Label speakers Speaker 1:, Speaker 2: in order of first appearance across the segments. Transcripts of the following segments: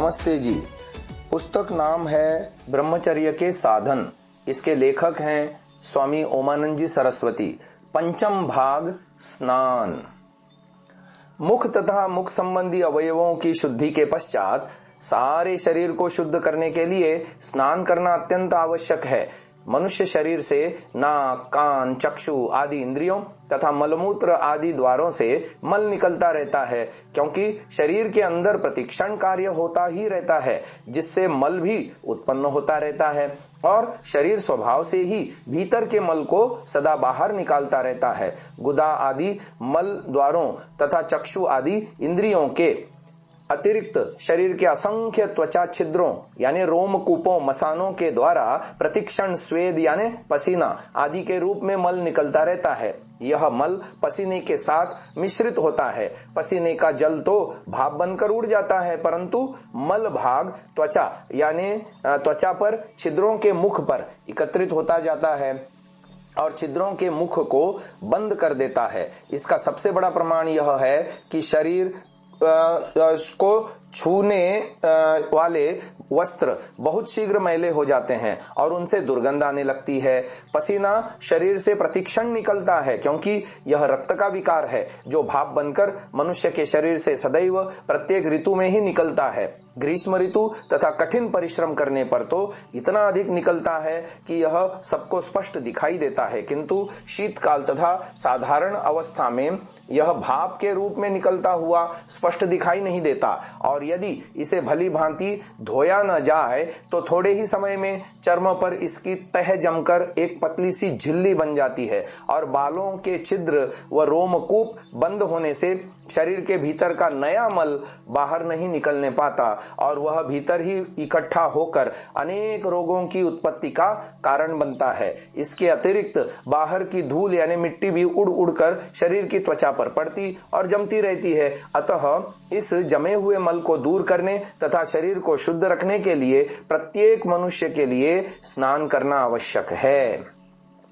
Speaker 1: नमस्ते जी। पुस्तक नाम है ब्रह्मचर्य के साधन। इसके लेखक हैं स्वामी ओमानंद जी सरस्वती। पंचम भाग स्नान। मुख तथा मुख संबंधी अवयवों की शुद्धि के पश्चात सारे शरीर को शुद्ध करने के लिए स्नान करना अत्यंत आवश्यक है। मनुष्य शरीर से नाक, कान, चक्षु आदि इंद्रियों तथा मलमूत्र आदि द्वारों से मल निकलता रहता है, क्योंकि शरीर के अंदर प्रतिक्षण कार्य होता ही रहता है, जिससे मल भी उत्पन्न होता रहता है और शरीर स्वभाव से ही भीतर के मल को सदा बाहर निकालता रहता है। गुदा आदि मल द्वारों तथा चक्षु आदि इंद्रियों के अतिरिक्त शरीर के असंख्य त्वचा छिद्रों यानी रोमकूपों, मसानों के द्वारा प्रतिक्षण स्वेद यानी पसीना आदि के रूप में मल निकलता रहता है। यह मल पसीने के साथ मिश्रित होता है। पसीने का जल तो भाप बनकर उड़ जाता है, परंतु मल भाग त्वचा यानी त्वचा पर छिद्रों के मुख पर एकत्रित होता जाता है और छिद्रों के मुख को बंद कर देता है। इसका सबसे बड़ा प्रमाण यह है कि शरीर को छूने वाले वस्त्र बहुत शीघ्र मैले हो जाते हैं और उनसे दुर्गंध आने लगती है। पसीना शरीर से प्रतिक्षण निकलता है, क्योंकि यह रक्त का विकार है जो भाप बनकर मनुष्य के शरीर से सदैव प्रत्येक ऋतु में ही निकलता है। ग्रीष्म ऋतु तथा कठिन परिश्रम करने पर तो इतना अधिक निकलता है कि यह सबको स्पष्ट दिखाई देता है, किंतु शीतकाल तथा साधारण अवस्था में यह भाप के रूप में निकलता हुआ स्पष्ट दिखाई नहीं देता और यदि इसे भली भांति धोया न जाए तो थोड़े ही समय में चर्म पर इसकी तह जमकर एक पतली सी झिल्ली बन जाती है और बालों के छिद्र व रोमकूप बंद होने से शरीर के भीतर का नया मल बाहर नहीं निकलने पाता और वह भीतर ही इकट्ठा होकर अनेक रोगों की उत्पत्ति का कारण बनता है। इसके अतिरिक्त बाहर की धूल यानी मिट्टी भी उड़ उड़कर शरीर की त्वचा पर पड़ती और जमती रहती है। अतः इस जमे हुए मल को दूर करने तथा शरीर को शुद्ध रखने के लिए प्रत्येक मनुष्य के लिए स्नान करना आवश्यक है।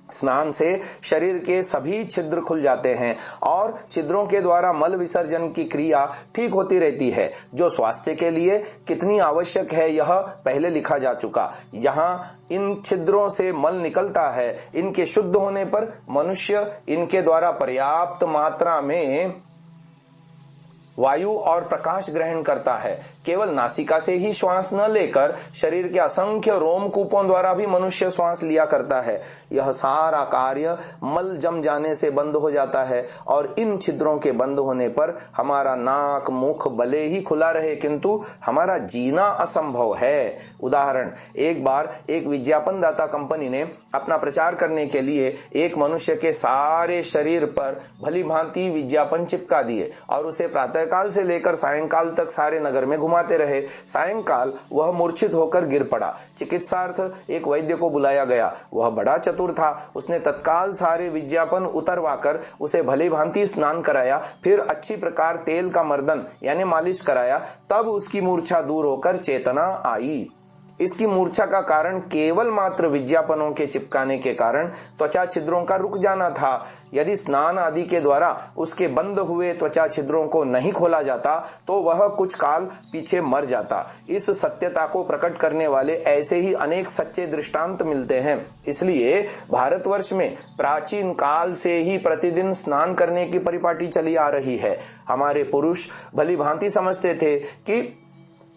Speaker 1: स्नान से शरीर के सभी छिद्र खुल जाते हैं और छिद्रों के द्वारा मल विसर्जन की क्रिया ठीक होती रहती है, जो स्वास्थ्य के लिए कितनी आवश्यक है यह पहले लिखा जा चुका। यहाँ इन छिद्रों से मल निकलता है। इनके शुद्ध होने पर मनुष्य इनके द्वारा पर्याप्त मात्रा में वायु और प्रकाश ग्रहण करता है। केवल नासिका से ही श्वास न लेकर शरीर के असंख्य रोमकूपों द्वारा भी मनुष्य श्वास लिया करता है। यह सारा कार्य मल जम जाने से बंद हो जाता है और इन छिद्रों के बंद होने पर हमारा नाक मुख भले ही खुला रहे, किंतु हमारा जीना असंभव है। उदाहरण, एक बार एक विज्ञापन दाता कंपनी ने अपना प्रचार करने के लिए एक मनुष्य के सारे शरीर पर भली भांति विज्ञापन चिपका दिए और उसे प्रातःकाल से लेकर सायंकाल तक सारे नगर में घुमाते रहे। सायंकाल वह मूर्छित होकर गिर पड़ा। चिकित्सार्थ एक वैद्य को बुलाया गया। वह बड़ा चतुर था। उसने तत्काल सारे विज्ञापन उतरवाकर उसे भली भांति स्नान कराया, फिर अच्छी प्रकार तेल का मर्दन यानी मालिश कराया। तब उसकी मूर्छा दूर होकर चेतना आई। इसकी मूर्छा का कारण केवल मात्र विज्ञापनों के चिपकाने के कारण त्वचा छिद्रों का रुक जाना था। यदि स्नान आदि के द्वारा उसके बंद हुए त्वचा छिद्रों को नहीं खोला जाता तो वह कुछ काल पीछे मर जाता। इस सत्यता को प्रकट करने वाले ऐसे ही अनेक सच्चे दृष्टांत मिलते हैं। इसलिए भारतवर्ष में प्राचीन काल से ही प्रतिदिन स्नान करने की परिपाटी चली आ रही है। हमारे पुरुष भली भांति समझते थे कि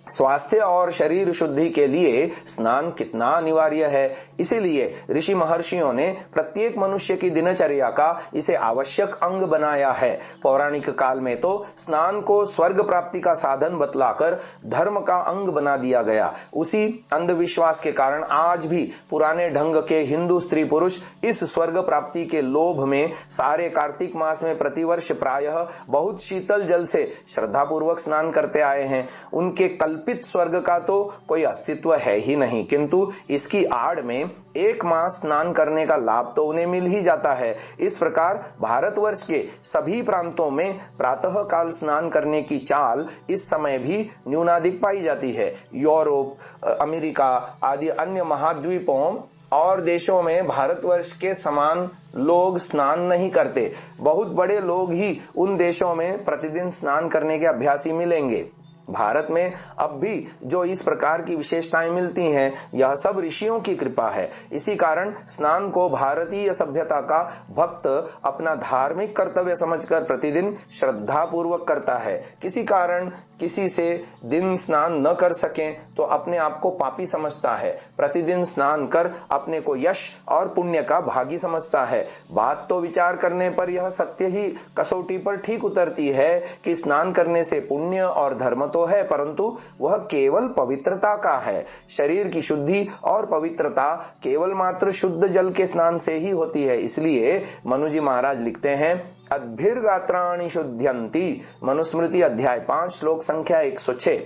Speaker 1: स्वास्थ्य और शरीर शुद्धि के लिए स्नान कितना अनिवार्य है। इसीलिए ऋषि महर्षियों ने प्रत्येक मनुष्य की दिनचर्या का इसे आवश्यक अंग बनाया है। पौराणिक काल में तो स्नान को स्वर्ग प्राप्ति का साधन बतलाकर धर्म का अंग बना दिया गया। उसी अंधविश्वास के कारण आज भी पुराने ढंग के हिंदू स्त्री पुरुष इस स्वर्ग प्राप्ति के लोभ में सारे कार्तिक मास में प्रतिवर्ष प्रायः बहुत शीतल जल से श्रद्धा पूर्वक स्नान करते आए हैं। उनके कल्पित स्वर्ग का तो कोई अस्तित्व है ही नहीं, किंतु इसकी आड़ में एक मास स्नान करने का लाभ तो उन्हें मिल ही जाता है। इस प्रकार भारतवर्ष के सभी प्रांतों में प्रातः काल स्नान करने की चाल इस समय भी न्यूनाधिक पाई जाती है। यूरोप, अमेरिका आदि अन्य महाद्वीपों और देशों में भारतवर्ष के समान लोग स्नान नहीं करते। बहुत बड़े लोग ही उन देशों में प्रतिदिन स्नान करने के अभ्यासी मिलेंगे। भारत में अब भी जो इस प्रकार की विशेषताएं मिलती हैं, यह सब ऋषियों की कृपा है। इसी कारण स्नान को भारतीय सभ्यता का भक्त अपना धार्मिक कर्तव्य समझकर प्रतिदिन श्रद्धा पूर्वक करता है। किसी कारण किसी से दिन स्नान न कर सके तो अपने आप को पापी समझता है, प्रतिदिन स्नान कर अपने को यश और पुण्य का भागी समझता है। बात तो विचार करने पर यह सत्य ही कसौटी पर ठीक उतरती है कि स्नान करने से पुण्य और धर्म तो है, परंतु वह केवल पवित्रता का है। शरीर की शुद्धि और पवित्रता केवल मात्र शुद्ध जल के स्नान से ही होती है। इसलिए मनुजी महाराज लिखते हैं, अद्भिर्गात्राणि शुद्ध्यन्ति, मनुस्मृति अध्याय 5 श्लोक संख्या 106।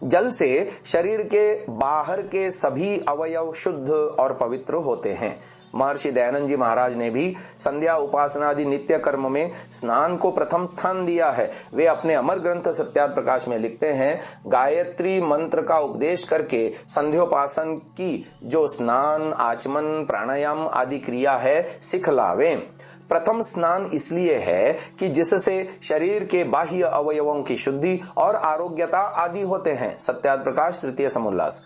Speaker 1: जल से शरीर के बाहर के सभी अवयव शुद्ध और पवित्र होते हैं। महर्षि दयानंद जी महाराज ने भी संध्या उपासना आदि नित्य कर्म में स्नान को प्रथम स्थान दिया है। वे अपने अमर ग्रंथ सत्यार्थ प्रकाश में लिखते हैं, गायत्री मंत्र का उपदेश करके संध्योपासन की जो स्नान, आचमन, प्राणायाम आदि क्रिया है, सिखलावे। प्रथम स्नान इसलिए है कि जिससे शरीर के बाह्य अवयवों की शुद्धि और आरोग्यता आदि होते हैं। सत्यार्थ प्रकाश तृतीय समुल्लास।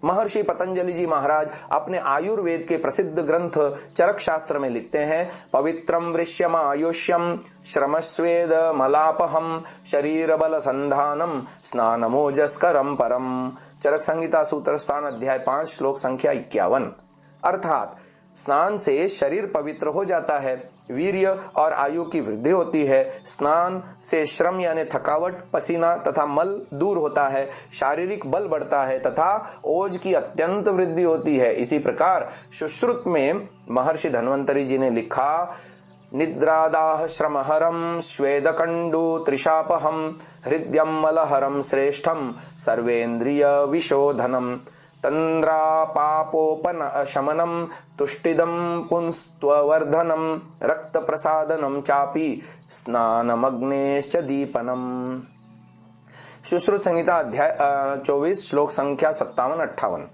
Speaker 1: महर्षि पतंजलि जी महाराज अपने आयुर्वेद के प्रसिद्ध ग्रंथ चरक शास्त्र में लिखते हैं, पवित्रम वृष्यम आयुष्यम श्रमस्वेद मलापहम शरीर बल संधानम स्नानमोजस्करम परम। चरक संहिता सूत्र स्थान अध्याय 5 श्लोक संख्या 51। अर्थात स्नान से शरीर पवित्र हो जाता है, वीर्य और आयु की वृद्धि होती है। स्नान से श्रम यानी थकावट, पसीना तथा मल दूर होता है, शारीरिक बल बढ़ता है तथा ओज की अत्यंत वृद्धि होती है। इसी प्रकार सुश्रुत में महर्षि धन्वंतरी जी ने लिखा, निद्रादाह श्रमहरम श्वेदकंडु त्रिशापहम हृदयम मलहरम श्रेष्ठम सर्वेन्द्रिय विशोधनम तंद्रा पापोपन शमनम तुष्टिदम पुंस्त्वर्धनम रक्त प्रसादनम चापी स्नानमग्नेश्च दीपनम। सुश्रुत संहिता अध्याय 24 श्लोक संख्या 57-58।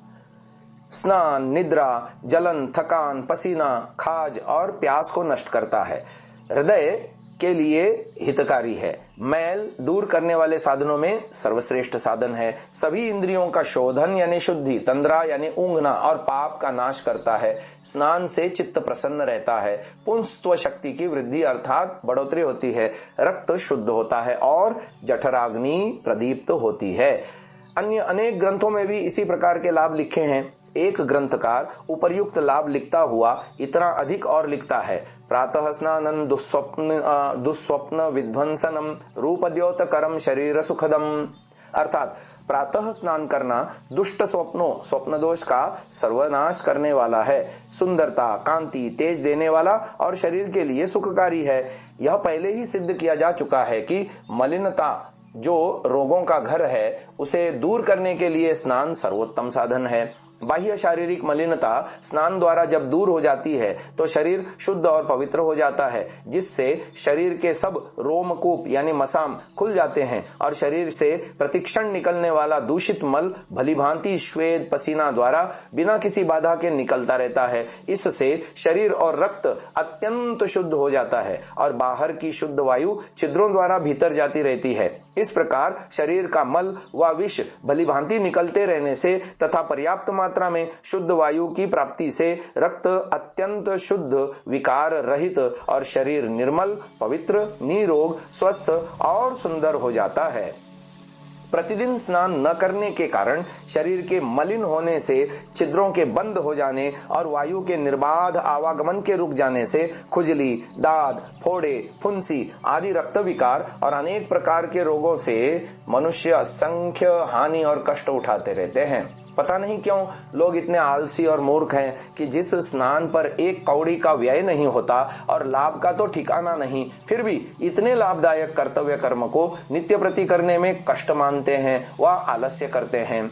Speaker 1: स्नान, निद्रा, जलन, थकान, पसीना, खाज और प्यास को नष्ट करता है, हृदय के लिए हितकारी है, मैल दूर करने वाले साधनों में सर्वश्रेष्ठ साधन है, सभी इंद्रियों का शोधन यानी शुद्धि, तंद्रा यानी ऊंघना और पाप का नाश करता है। स्नान से चित्त प्रसन्न रहता है, पुंस्त्व शक्ति की वृद्धि अर्थात बढ़ोतरी होती है, रक्त शुद्ध होता है और जठराग्नि प्रदीप्त होती है। अन्य अनेक ग्रंथों में भी इसी प्रकार के लाभ लिखे हैं। एक ग्रंथकार उपर्युक्त लाभ लिखता हुआ इतना अधिक और लिखता है, प्रातः स्नानं दुस्वप्न विध्वंसनम रूपद्योतकरम शरीर सुखदम। अर्थात प्रातः स्नान करना दुष्ट स्वप्न दोष का सर्वनाश करने वाला है, सुंदरता, कांति, तेज देने वाला और शरीर के लिए सुखकारी है। यह पहले ही सिद्ध किया जा चुका है कि मलिनता जो रोगों का घर है, उसे दूर करने के लिए स्नान सर्वोत्तम साधन है। बाह्य शारीरिक मलिनता स्नान द्वारा जब दूर हो जाती है तो शरीर शुद्ध और पवित्र हो जाता है, जिससे शरीर के सब रोमकूप यानी मसाम खुल जाते हैं और शरीर से प्रतिक्षण निकलने वाला दूषित मल भलीभांति श्वेत पसीना द्वारा बिना किसी बाधा के निकलता रहता है। इससे शरीर और रक्त अत्यंत शुद्ध हो जाता है और बाहर की शुद्ध वायु छिद्रों द्वारा भीतर जाती रहती है। इस प्रकार शरीर का मल व विष भलीभांति निकलते रहने से तथा पर्याप्त मात्रा में शुद्ध वायु की प्राप्ति से रक्त अत्यंत शुद्ध, विकार रहित और शरीर निर्मल, पवित्र, निरोग, स्वस्थ और सुंदर हो जाता है। प्रतिदिन स्नान न करने के कारण शरीर के मलिन होने से, छिद्रों के बंद हो जाने और वायु के निर्बाध आवागमन के रुक जाने से खुजली, दाद, फोड़े, फुंसी आदि रक्त विकार और अनेक प्रकार के रोगों से मनुष्य असंख्य हानि और कष्ट उठाते रहते हैं। पता नहीं क्यों लोग इतने आलसी और मूर्ख हैं कि जिस स्नान पर एक कौड़ी का व्यय नहीं होता और लाभ का तो ठिकाना नहीं, फिर भी इतने लाभदायक कर्तव्य कर्म को नित्य प्रति करने में कष्ट मानते हैं व आलस्य करते हैं।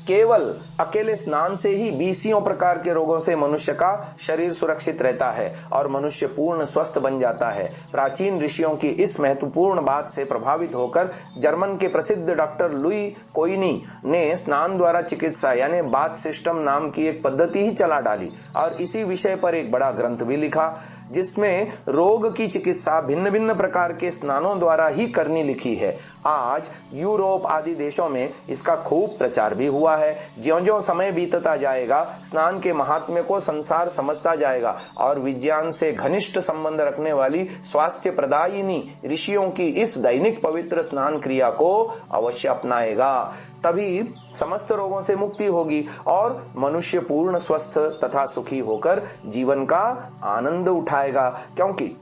Speaker 1: केवल अकेले स्नान से ही 20 प्रकार के रोगों से मनुष्य का शरीर सुरक्षित रहता है और मनुष्य पूर्ण स्वस्थ बन जाता है। प्राचीन ऋषियों की इस महत्वपूर्ण बात से प्रभावित होकर जर्मन के प्रसिद्ध डॉक्टर लुई कोइनी ने स्नान द्वारा चिकित्सा यानी बाथ सिस्टम नाम की एक पद्धति ही चला डाली और इसी विषय पर एक बड़ा ग्रंथ भी लिखा। जिसमें रोग की चिकित्सा भिन्न भिन्न प्रकार के स्नानों द्वारा ही करनी लिखी है। आज यूरोप आदि देशों में इसका खूब प्रचार भी हुआ है। ज्यों-ज्यों समय बीतता जाएगा, स्नान के महात्म्य को संसार समझता जाएगा और विज्ञान से घनिष्ठ संबंध रखने वाली स्वास्थ्य प्रदायिनी ऋषियों की इस दैनिक पवित्र स्नान क्रिया को अवश्य अपनाएगा। तभी समस्त रोगों से मुक्ति होगी और मनुष्य पूर्ण स्वस्थ तथा सुखी होकर जीवन का आनंद उठाएगा। क्योंकि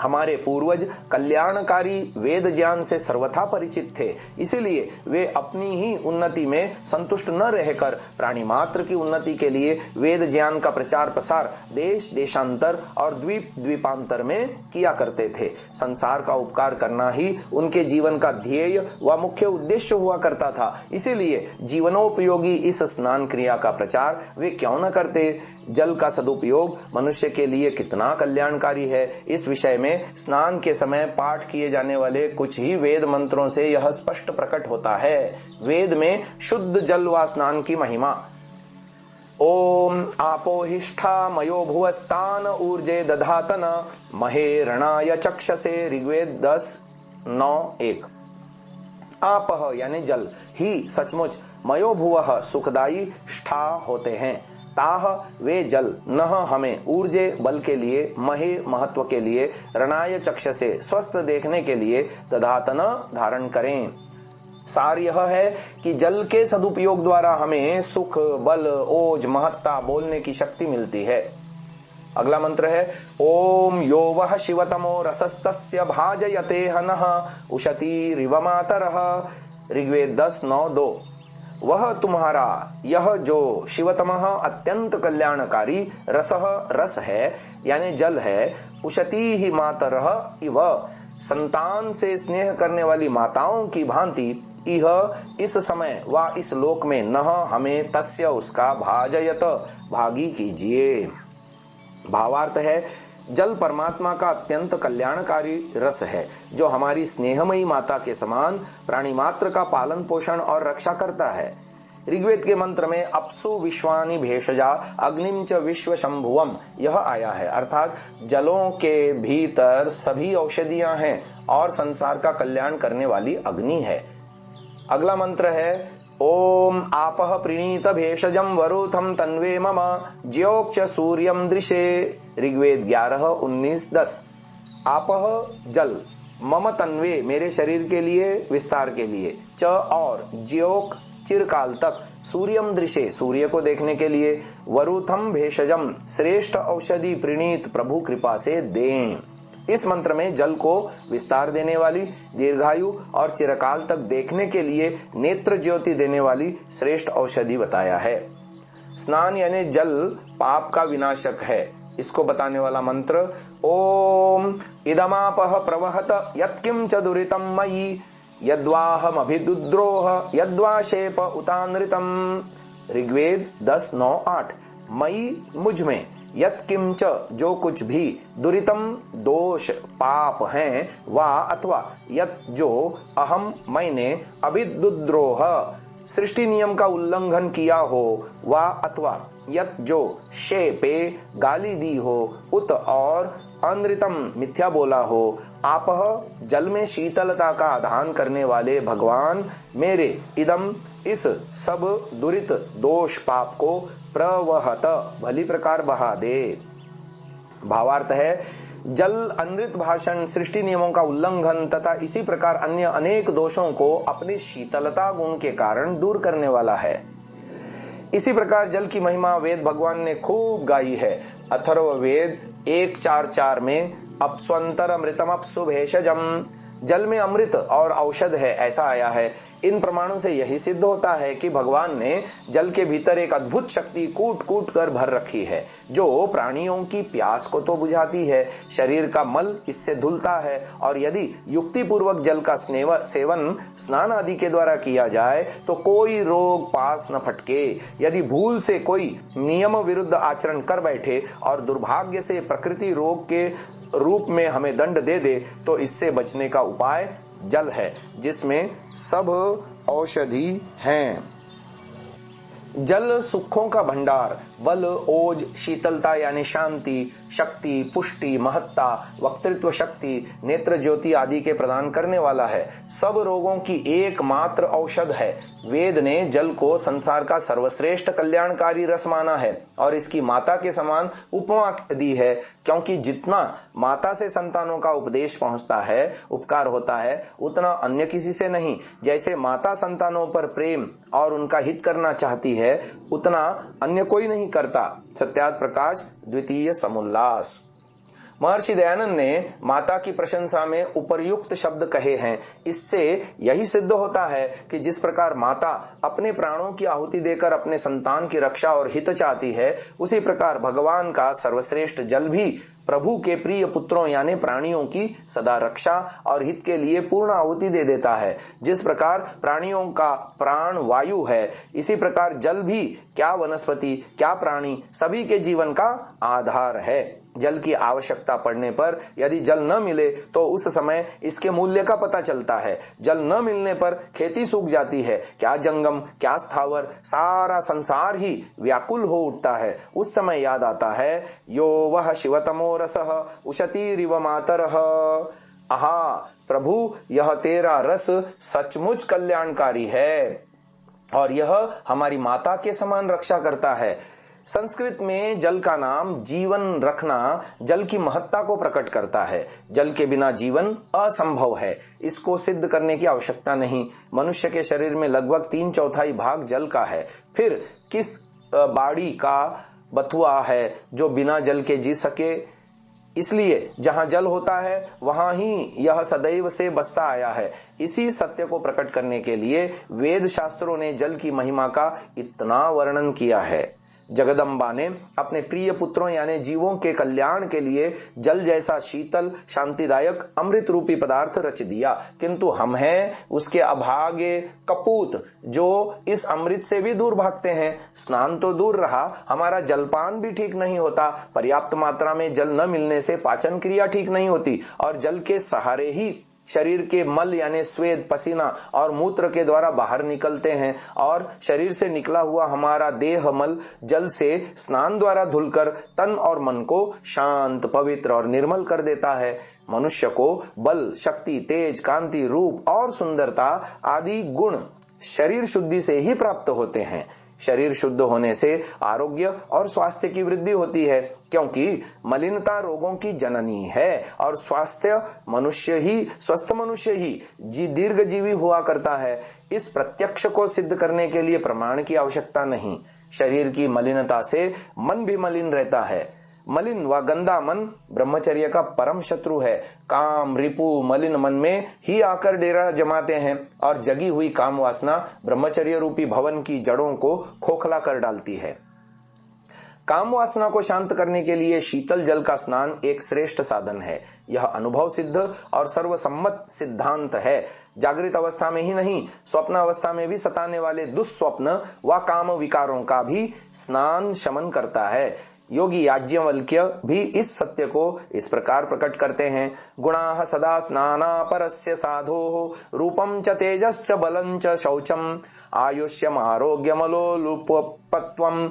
Speaker 1: हमारे पूर्वज कल्याणकारी वेद ज्ञान से सर्वथा परिचित थे, इसीलिए वे अपनी ही उन्नति में संतुष्ट न रहकर प्राणी मात्र की उन्नति के लिए वेद ज्ञान का प्रचार प्रसार देश देशांतर और द्वीप द्वीपांतर में किया करते थे। संसार का उपकार करना ही उनके जीवन का ध्येय व मुख्य उद्देश्य हुआ करता था। इसीलिए जीवनोपयोगी इस स्नान क्रिया का प्रचार वे क्यों न करते। जल का सदुपयोग मनुष्य के लिए कितना कल्याणकारी है, इस विषय में स्नान के समय पाठ किए जाने वाले कुछ ही वेद मंत्रों से यह स्पष्ट प्रकट होता है। वेद में शुद्ध जल व स्नान की महिमा। ओम आपोहिष्ठा मयो भुवस्तान ऊर्जे दधातन महे रणाय चक्षसे। ऋग्वेद 10:9-1। आपह यानी जल ही सचमुच मयो भुवः सुखदायीष्ठा होते हैं। ताह वे जल, नह हमें, ऊर्जे बल के लिए, महे महत्व के लिए, रणाय चक्षसे स्वस्थ देखने के लिए, दधातन धारण करें। सार यह है कि जल के सदुपयोग द्वारा हमें सुख, बल, ओज, महत्ता बोलने की शक्ति मिलती है। अगला मंत्र है ओम यो वह शिवतमो रसस्तस्य भाजयते हनः उशती रिवमातरः। ऋग्वेद 10:9-2। वह तुम्हारा यह जो शिवतमः अत्यंत कल्याणकारी रसः रस है यानी जल है, उशती ही मातरः इव संतान से स्नेह करने वाली माताओं की भांति, यह इस समय व इस लोक में नह हमें तस्य उसका भाजयत भागी कीजिए। भावार्थ है जल परमात्मा का अत्यंत कल्याणकारी रस है जो हमारी स्नेहमयी माता के समान प्राणी मात्र का पालन पोषण और रक्षा करता है। ऋग्वेद के मंत्र में अपसु विश्वानि भेषजा अग्निम च विश्व शंभुवम यह आया है, अर्थात जलों के भीतर सभी औषधियां हैं और संसार का कल्याण करने वाली अग्नि है। अगला मंत्र है ओम आपह प्रणीत भेषजम वरुथम तन्वे मम ज्योक्ष सूर्यम दृशे। ऋग्वेद 11:19-10। आपह जल, मम तन्वे मेरे शरीर के लिए, विस्तार के लिए, च और ज्योक चिरकाल तक, सूर्यम दृशे सूर्य को देखने के लिए, वरुथम भेषजम श्रेष्ठ औषधि प्रणीत प्रभु कृपा से दें। इस मंत्र में जल को विस्तार देने वाली, दीर्घायु और चिरकाल तक देखने के लिए नेत्र ज्योति देने वाली श्रेष्ठ औषधि बताया है। स्नान यानी जल पाप का विनाशक है, इसको बताने वाला मंत्र ओम इदमापह प्रवहत यत्किं च दुरितं मयि यद्वाहम अभिदुद्रोह यद्वाशेप उतानृतम। ऋग्वेद 10:9-8। मयि मुझ में, यत्किं च जो कुछ भी, दुरितम दोष पाप हैं, वा अथवा यत जो, अहम मैंने, अभिदुद्रोह सृष्टि नियम का उल्लंघन किया हो, वा अथवा यत जो, शेपे गाली दी हो, उत और अनृतम मिथ्या बोला हो, आपह जल में शीतलता का आधान करने वाले भगवान मेरे इदम इस सब दुरित दोष पाप को प्रवहत भली प्रकार बहा दे। भावार्थ है जल अनृत भाषण, सृष्टि नियमों का उल्लंघन तथा इसी प्रकार अन्य अनेक दोषों को अपनी शीतलता गुण के कारण दूर करने वाला है। इसी प्रकार जल की महिमा वेद भगवान ने खूब गाई है। अथर्ववेद 1:4-4 में अपस्वंतर अमृतम अपसु भेषजम, जल में अमृत और औषध है ऐसा आया है। इन प्रमाणों से यही सिद्ध होता है कि भगवान ने जल के भीतर एक अद्भुत शक्ति कूट कूट कर भर रखी है जो प्राणियों की प्यास को तो बुझाती है, शरीर का मल इससे धुलता है और यदि युक्ति पूर्वक जल का सेवन स्नान आदि के द्वारा किया जाए तो कोई रोग पास न फटके। यदि भूल से कोई नियम विरुद्ध आचरण कर बैठे और दुर्भाग्य से प्रकृति रोग के रूप में हमें दंड दे दे तो इससे बचने का उपाय जल है जिसमें सब औषधि हैं। जल सुखों का भंडार, बल, ओज, शीतलता यानी शांति, शक्ति, पुष्टि, महत्ता, वक्तृत्व शक्ति, नेत्र ज्योति आदि के प्रदान करने वाला है। सब रोगों की एकमात्र औषध है। वेद ने जल को संसार का सर्वश्रेष्ठ कल्याणकारी रस माना है और इसकी माता के समान उपमा दी है, क्योंकि जितना माता से संतानों का उपदेश पहुंचता है, उपकार होता है, उतना अन्य किसी से नहीं। जैसे माता संतानों पर प्रेम और उनका हित करना चाहती है, उतना अन्य कोई नहीं करता। सत्यार्थ प्रकाश द्वितीय समुल्लास। महर्षि दयानंद ने माता की प्रशंसा में उपर्युक्त शब्द कहे हैं। इससे यही सिद्ध होता है कि जिस प्रकार माता अपने प्राणों की आहुति देकर अपने संतान की रक्षा और हित चाहती है, उसी प्रकार भगवान का सर्वश्रेष्ठ जल भी प्रभु के प्रिय पुत्रों यानी प्राणियों की सदा रक्षा और हित के लिए पूर्ण आहुति दे देता है। जिस प्रकार प्राणियों का प्राण वायु है, इसी प्रकार जल भी क्या वनस्पति, क्या प्राणी, सभी के जीवन का आधार है। जल की आवश्यकता पड़ने पर यदि जल न मिले तो उस समय इसके मूल्य का पता चलता है। जल न मिलने पर खेती सूख जाती है। क्या जंगम, क्या स्थावर, सारा संसार ही व्याकुल हो उठता है। उस समय याद आता है, यो वह शिवतमो रसः उशतीरिव मातरः। आहा प्रभु, यह तेरा रस सचमुच कल्याणकारी है और यह हमारी माता के समान रक्षा करता है। संस्कृत में जल का नाम जीवन रखना जल की महत्ता को प्रकट करता है। जल के बिना जीवन असंभव है। इसको सिद्ध करने की आवश्यकता नहीं। मनुष्य के शरीर में लगभग 3/4 भाग जल का है। फिर किस बाड़ी का बथुआ है जो बिना जल के जी सके। इसलिए जहां जल होता है वहां ही यह सदैव से बसता आया है। इसी सत्य को प्रकट करने के लिए वेद शास्त्रों ने जल की महिमा का इतना वर्णन किया है। जगदम्बा ने अपने प्रिय पुत्रों यानी जीवों के कल्याण के लिए जल जैसा शीतल, शांतिदायक, अमृत रूपी पदार्थ रच दिया, किंतु हम हैं उसके अभागे कपूत जो इस अमृत से भी दूर भागते हैं। स्नान तो दूर रहा, हमारा जलपान भी ठीक नहीं होता। पर्याप्त मात्रा में जल न मिलने से पाचन क्रिया ठीक नहीं होती और जल के सहारे ही शरीर के मल यानी स्वेद, पसीना और मूत्र के द्वारा बाहर निकलते हैं और शरीर से निकला हुआ हमारा देह मल जल से स्नान द्वारा धुलकर तन और मन को शांत, पवित्र और निर्मल कर देता है। मनुष्य को बल, शक्ति, तेज, कांति, रूप और सुंदरता आदि गुण शरीर शुद्धि से ही प्राप्त होते हैं। शरीर शुद्ध होने से आरोग्य और स्वास्थ्य की वृद्धि होती है, क्योंकि मलिनता रोगों की जननी है और स्वस्थ मनुष्य ही दीर्घजीवी हुआ करता है। इस प्रत्यक्ष को सिद्ध करने के लिए प्रमाण की आवश्यकता नहीं। शरीर की मलिनता से मन भी मलिन रहता है। मलिन व गंदा मन ब्रह्मचर्य का परम शत्रु है। काम, रिपु मलिन मन में ही आकर डेरा जमाते हैं और जगी हुई काम वासना ब्रह्मचर्य रूपी भवन की जड़ों को खोखला कर डालती है। काम वासना को शांत करने के लिए शीतल जल का स्नान एक श्रेष्ठ साधन है। यह अनुभव सिद्ध और सर्वसम्मत सिद्धांत है। जागृत अवस्था में ही नहीं, स्वप्न अवस्था में भी सताने वाले दुस्वप्न व काम विकारों का भी स्नान शमन करता है। योगी याज्ञवल्क्य भी इस सत्य को इस प्रकार प्रकट करते हैं। गुणाः सदा स्नाना परस्य साधोः रूपं च तेजश्च बलं च शौचम् आयुष्यम् आरोग्यमलोलुपत्वम्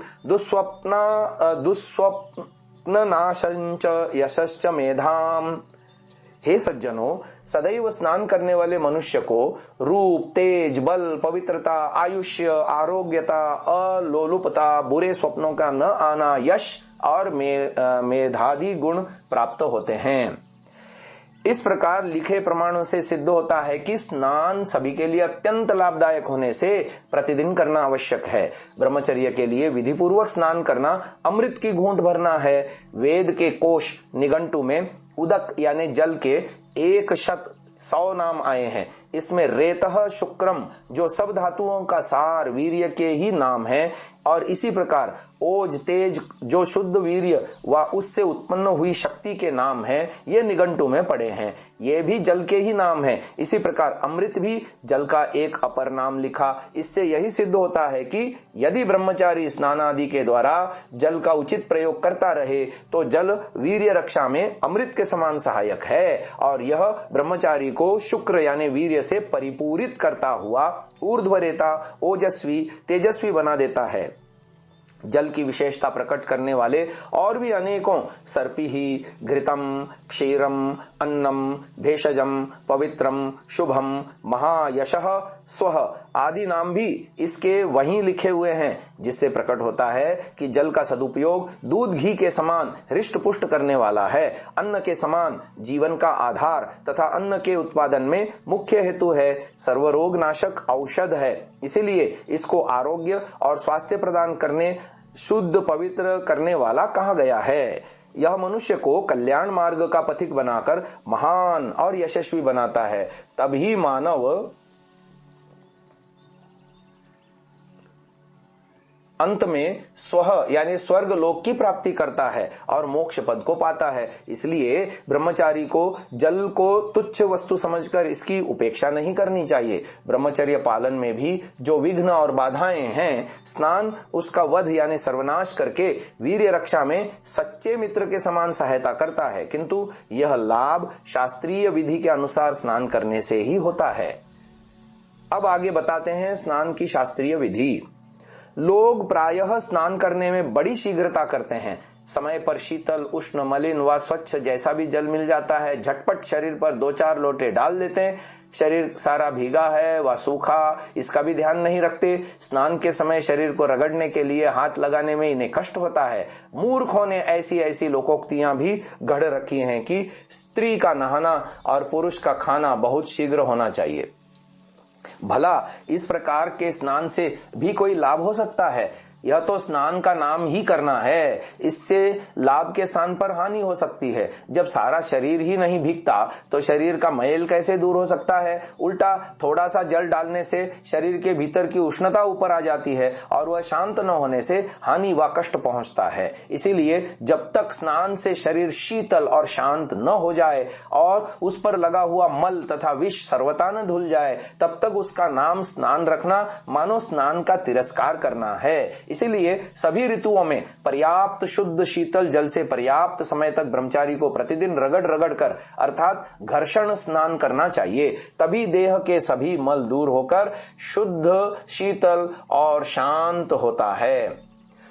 Speaker 1: दुःस्वप्ननाशं च यशश्च मेधाम्। हे सज्जनों, सदैव स्नान करने वाले मनुष्य को रूप, तेज, बल, पवित्रता, आयुष्य, आरोग्यता, अलोलुपता, बुरे स्वप्नों का न आना, यश और मेधादि गुण प्राप्त होते हैं। इस प्रकार लिखे प्रमाणों से सिद्ध होता है कि स्नान सभी के लिए अत्यंत लाभदायक होने से प्रतिदिन करना आवश्यक है। ब्रह्मचर्य के लिए विधि पूर्वक स्नान करना अमृत की घूंट भरना है। वेद के कोश निघंटु में उदक यानी जल के 100 नाम आए हैं। इसमें रेतः शुक्रम जो सब धातुओं का सार वीर्य के ही नाम है और इसी प्रकार ओज, तेज जो शुद्ध वीर्य व उससे उत्पन्न हुई शक्ति के नाम हैं, ये निघंटु में पड़े हैं। ये भी जल के ही नाम है। इसी प्रकार अमृत भी जल का एक अपर नाम लिखा। इससे यही सिद्ध होता है कि यदि ब्रह्मचारी स्नान आदि के द्वारा जल का उचित प्रयोग करता रहे तो जल वीर्य रक्षा में अमृत के समान सहायक है और यह ब्रह्मचारी को शुक्र यानी वीर्य से परिपूरित करता हुआ ऊर्ध्वरेता, ओजस्वी, तेजस्वी बना देता है। जल की विशेषता प्रकट करने वाले और भी अनेकों सर्पिही, घृतम, क्षीरम, अन्नम, भेषजम, पवित्रम, शुभम, महायशः, स्वः आदि नाम भी इसके वहीं लिखे हुए हैं, जिससे प्रकट होता है कि जल का सदुपयोग दूध घी के समान हृष्ट पुष्ट करने वाला है, अन्न के समान जीवन का आधार तथा अन्न के उत्पादन में मुख्य हेतु है, सर्वरोग नाशक औषध है। इसीलिए इसको आरोग्य और स्वास्थ्य प्रदान करने, शुद्ध पवित्र करने वाला कहा गया है। यह मनुष्य को कल्याण मार्ग का पथिक बनाकर महान और यशस्वी बनाता है। तभी मानव अंत में स्वह यानी स्वर्ग लोक की प्राप्ति करता है और मोक्ष पद को पाता है। इसलिए ब्रह्मचारी को जल को तुच्छ वस्तु समझकर इसकी उपेक्षा नहीं करनी चाहिए। ब्रह्मचर्य पालन में भी जो विघ्न और बाधाएं हैं, स्नान उसका वध यानी सर्वनाश करके वीर्य रक्षा में सच्चे मित्र के समान सहायता करता है, किंतु यह लाभ शास्त्रीय विधि के अनुसार स्नान करने से ही होता है। अब आगे बताते हैं स्नान की शास्त्रीय विधि। लोग प्रायः स्नान करने में बड़ी शीघ्रता करते हैं। समय पर शीतल, उष्ण, मलिन व स्वच्छ जैसा भी जल मिल जाता है, झटपट शरीर पर 2-4 लोटे डाल देते हैं। शरीर सारा भीगा है व सूखा, इसका भी ध्यान नहीं रखते। स्नान के समय शरीर को रगड़ने के लिए हाथ लगाने में इन्हें कष्ट होता है। मूर्खों ने ऐसी ऐसी लोकोक्तियां भी गढ़ रखी हैं कि स्त्री का नहाना और पुरुष का खाना बहुत शीघ्र होना चाहिए। भला इस प्रकार के स्नान से भी कोई लाभ हो सकता है? यह तो स्नान का नाम ही करना है, इससे लाभ के स्थान पर हानि हो सकती है। जब सारा शरीर ही नहीं भीगता तो शरीर का मैल कैसे दूर हो सकता है? उल्टा थोड़ा सा जल डालने से शरीर के भीतर की उष्णता ऊपर आ जाती है और वह शांत न होने से हानि व कष्ट पहुंचता है। इसीलिए जब तक स्नान से शरीर शीतल और शांत न हो जाए और उस पर लगा हुआ मल तथा विष सर्वथा न धुल जाए, तब तक उसका नाम स्नान रखना मानो स्नान का तिरस्कार करना है। इसीलिए सभी ऋतुओं में पर्याप्त शुद्ध शीतल जल से पर्याप्त समय तक ब्रह्मचारी को प्रतिदिन रगड़ रगड़ कर अर्थात घर्षण स्नान करना चाहिए। तभी देह के सभी मल दूर होकर शुद्ध, शीतल और शांत होता है।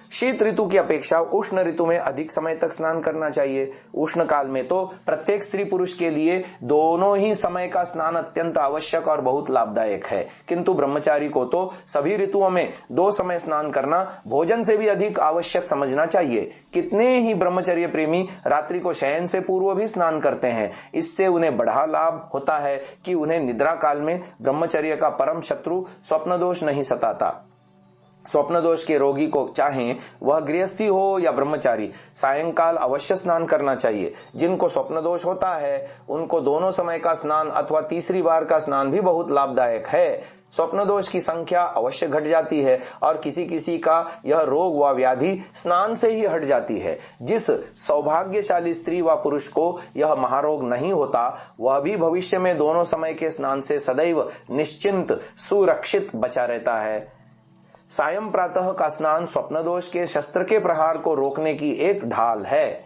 Speaker 1: शीत ऋतु की अपेक्षा उष्ण ऋतु में अधिक समय तक स्नान करना चाहिए। उष्ण काल में तो प्रत्येक स्त्री पुरुष के लिए दोनों ही समय का स्नान अत्यंत आवश्यक और बहुत लाभदायक है, किंतु ब्रह्मचारी को तो सभी ऋतुओं में 2 समय स्नान करना भोजन से भी अधिक आवश्यक समझना चाहिए। कितने ही ब्रह्मचर्य प्रेमी रात्रि को शयन से पूर्व भी स्नान करते हैं। इससे उन्हें बड़ा लाभ होता है कि उन्हें निद्रा काल में ब्रह्मचर्य का परम शत्रु स्वप्न दोष नहीं सताता। स्वप्न दोष के रोगी को चाहे वह गृहस्थी हो या ब्रह्मचारी, सायंकाल अवश्य स्नान करना चाहिए। जिनको स्वप्न दोष होता है उनको दोनों समय का स्नान अथवा तीसरी बार का स्नान भी बहुत लाभदायक है। स्वप्न दोष की संख्या अवश्य घट जाती है और किसी किसी का यह रोग व व्याधि स्नान से ही हट जाती है। जिस सौभाग्यशाली स्त्री व पुरुष को यह महारोग नहीं होता, वह भी भविष्य में दोनों समय के स्नान से सदैव निश्चिंत सुरक्षित बचा रहता है। सायं प्रातः का स्नान स्वप्न दोष के शस्त्र के प्रहार को रोकने की एक ढाल है।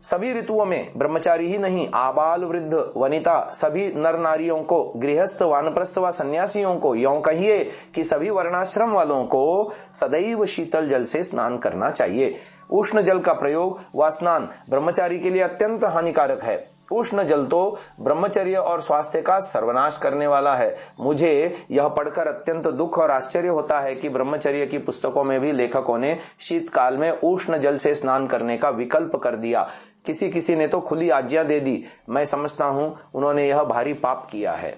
Speaker 1: सभी ऋतुओं में ब्रह्मचारी ही नहीं, आबाल वृद्ध वनिता सभी नर नारियों को, गृहस्थ वानप्रस्थ व सन्यासियों को, यों कहिए कि सभी वर्णाश्रम वालों को सदैव शीतल जल से स्नान करना चाहिए। उष्ण जल का प्रयोग व स्नान ब्रह्मचारी के लिए अत्यंत हानिकारक है। उष्ण जल तो ब्रह्मचर्य और स्वास्थ्य का सर्वनाश करने वाला है। मुझे यह पढ़कर अत्यंत दुख और आश्चर्य होता है कि ब्रह्मचर्य की पुस्तकों में भी लेखकों ने शीतकाल में उष्ण जल से स्नान करने का विकल्प कर दिया। किसी किसी ने तो खुली आज्ञा दे दी। मैं समझता हूं उन्होंने यह भारी पाप किया है।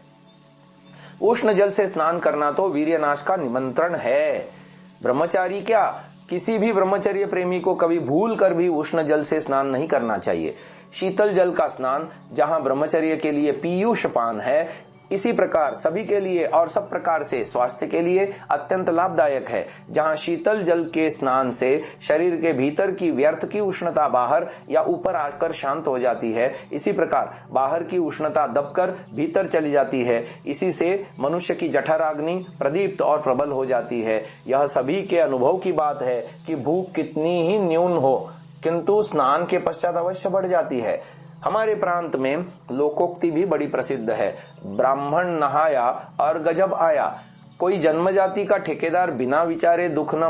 Speaker 1: उष्ण जल से स्नान करना तो वीर्यनाश का निमंत्रण है। ब्रह्मचारी क्या, किसी भी ब्रह्मचर्य प्रेमी को कभी भूल कर भी उष्ण जल से स्नान नहीं करना चाहिए। शीतल जल का स्नान जहां ब्रह्मचर्य के लिए पीयूष पान है, इसी प्रकार सभी के लिए और सब प्रकार से स्वास्थ्य के लिए अत्यंत लाभदायक है। जहां शीतल जल के स्नान से शरीर के भीतर की व्यर्थ की उष्णता बाहर या ऊपर आकर शांत हो जाती है, इसी प्रकार बाहर की उष्णता दबकर भीतर चली जाती है। इसी से मनुष्य की जठराग्नि प्रदीप्त और प्रबल हो जाती है। यह सभी के अनुभव की बात है कि भूख कितनी ही न्यून हो, किंतु स्नान के पश्चात अवश्य बढ़ जाती है। हमारे प्रांत में लोकोक्ति भी बड़ी प्रसिद्ध है, ब्राह्मण नहाया और गजब आया। कोई जन्मजाति का ठेकेदार बिना विचारे दुख न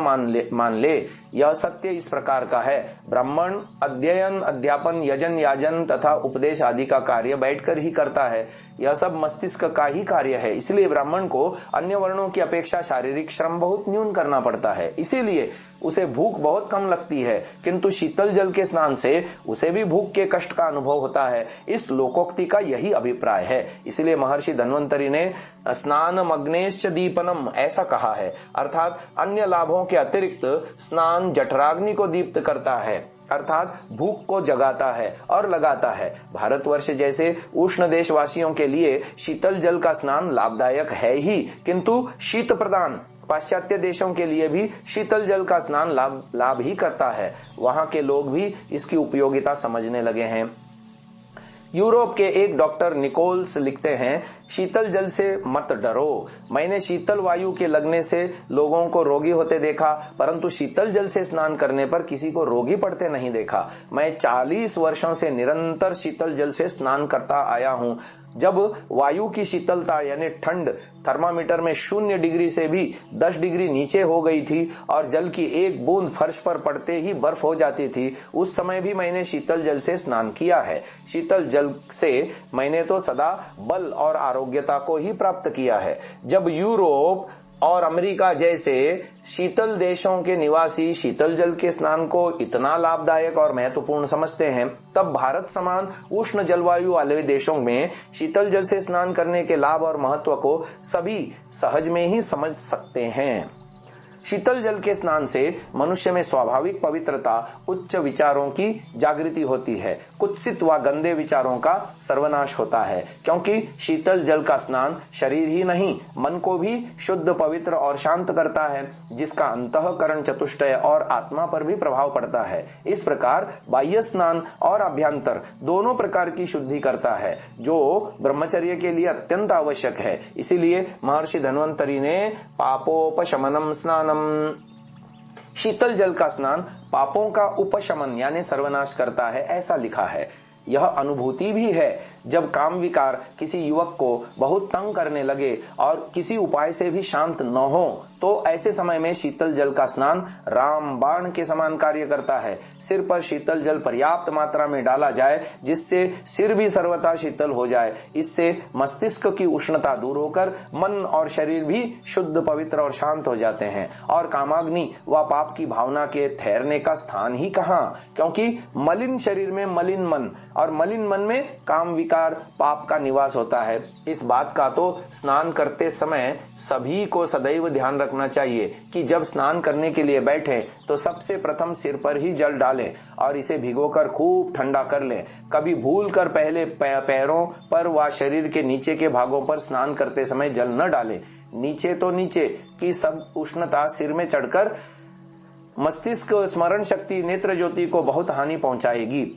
Speaker 1: मान ले। यह सत्य इस प्रकार का है। ब्राह्मण अध्ययन, अध्यापन, यजन, याजन तथा उपदेश आदि का कार्य बैठकर ही करता है। यह सब मस्तिष्क का ही कार्य है। इसलिए ब्राह्मण को अन्य वर्णों की अपेक्षा शारीरिक श्रम बहुत न्यून करना पड़ता है। इसीलिए उसे भूख बहुत कम लगती है, किंतु शीतल जल के स्नान से उसे भी भूख के कष्ट का अनुभव होता है। इस लोकोक्ति का यही अभिप्राय है। इसलिए महर्षि धन्वंतरि ने स्नान मग्नेश्च दीपनम ऐसा कहा है, अर्थात अन्य लाभों के अतिरिक्त स्नान जठराग्नि को दीप्त करता है, अर्थात भूख को जगाता है और लगाता है। भारतवर्ष जैसे उष्ण देशवासियों के लिए शीतल जल का स्नान लाभदायक है ही, किंतु शीत प्रदान पाश्चात्य देशों के लिए भी शीतल जल का स्नान लाभ ही करता है। वहां के लोग भी इसकी उपयोगिता समझने लगे हैं। यूरोप के एक डॉक्टर निकोल्स लिखते हैं, शीतल जल से मत डरो। मैंने शीतल वायु के लगने से लोगों को रोगी होते देखा, परंतु शीतल जल से स्नान करने पर किसी को रोगी पड़ते नहीं देखा। मैं 40 वर्षों से निरंतर शीतल जल से स्नान करता आया हूं। जब वायु की शीतलता यानी ठंड थर्मामीटर में 0 डिग्री से भी 10 डिग्री नीचे हो गई थी और जल की एक बूंद फर्श पर पड़ते ही बर्फ हो जाती थी, उस समय भी मैंने शीतल जल से स्नान किया है। शीतल जल से मैंने तो सदा बल और आरोग्यता को ही प्राप्त किया है। जब यूरोप और अमेरिका जैसे शीतल देशों के निवासी शीतल जल के स्नान को इतना लाभदायक और महत्वपूर्ण समझते हैं, तब भारत समान उष्ण जलवायु वाले देशों में शीतल जल से स्नान करने के लाभ और महत्व को सभी सहज में ही समझ सकते हैं। शीतल जल के स्नान से मनुष्य में स्वाभाविक पवित्रता, उच्च विचारों की जागृति होती है। कुत्सित व गंदे विचारों का सर्वनाश होता है, क्योंकि शीतल जल का स्नान शरीर ही नहीं मन को भी शुद्ध, पवित्र और शांत करता है, जिसका अंतःकरण, चतुष्टय और आत्मा पर भी प्रभाव पड़ता है। इस प्रकार बाह्य स्नान और अभ्यंतर दोनों प्रकार की शुद्धि करता है, जो ब्रह्मचर्य के लिए अत्यंत आवश्यक है। इसीलिए महर्षि धन्वंतरि ने पापोपशमनम स्नानम, शीतल जल का स्नान पापों का उपशमन यानी सर्वनाश करता है, ऐसा लिखा है। यह अनुभूति भी है। जब काम विकार किसी युवक को बहुत तंग करने लगे और किसी उपाय से भी शांत न हो, तो ऐसे समय में शीतल जल का स्नान राम बाण के समान कार्य करता है। सिर पर शीतल जल पर्याप्त मात्रा में डाला जाए, जिससे सिर भी सर्वथा शीतल हो जाए। इससे मस्तिष्क की उष्णता दूर होकर मन और शरीर भी शुद्ध, पवित्र और शांत हो जाते हैं। और कामाग्नि व पाप की भावना के ठहरने का स्थान ही कहाँ, क्योंकि मलिन शरीर में मलिन मन और मलिन मन में काम विकार, पाप का निवास होता है। इस बात का तो स्नान करते समय सभी को सदैव ध्यान रखना चाहिए कि जब स्नान करने के लिए बैठे तो सबसे प्रथम सिर पर ही जल डालें और इसे भिगोकर खूब ठंडा कर लें। कभी भूल कर पहले पैरों पर व शरीर के नीचे के भागों पर स्नान करते समय जल न डालें। नीचे तो नीचे की सब उष्णता सिर में चढ़कर मस्तिष्क, स्मरण शक्ति, नेत्र ज्योति को बहुत हानि पहुंचाएगी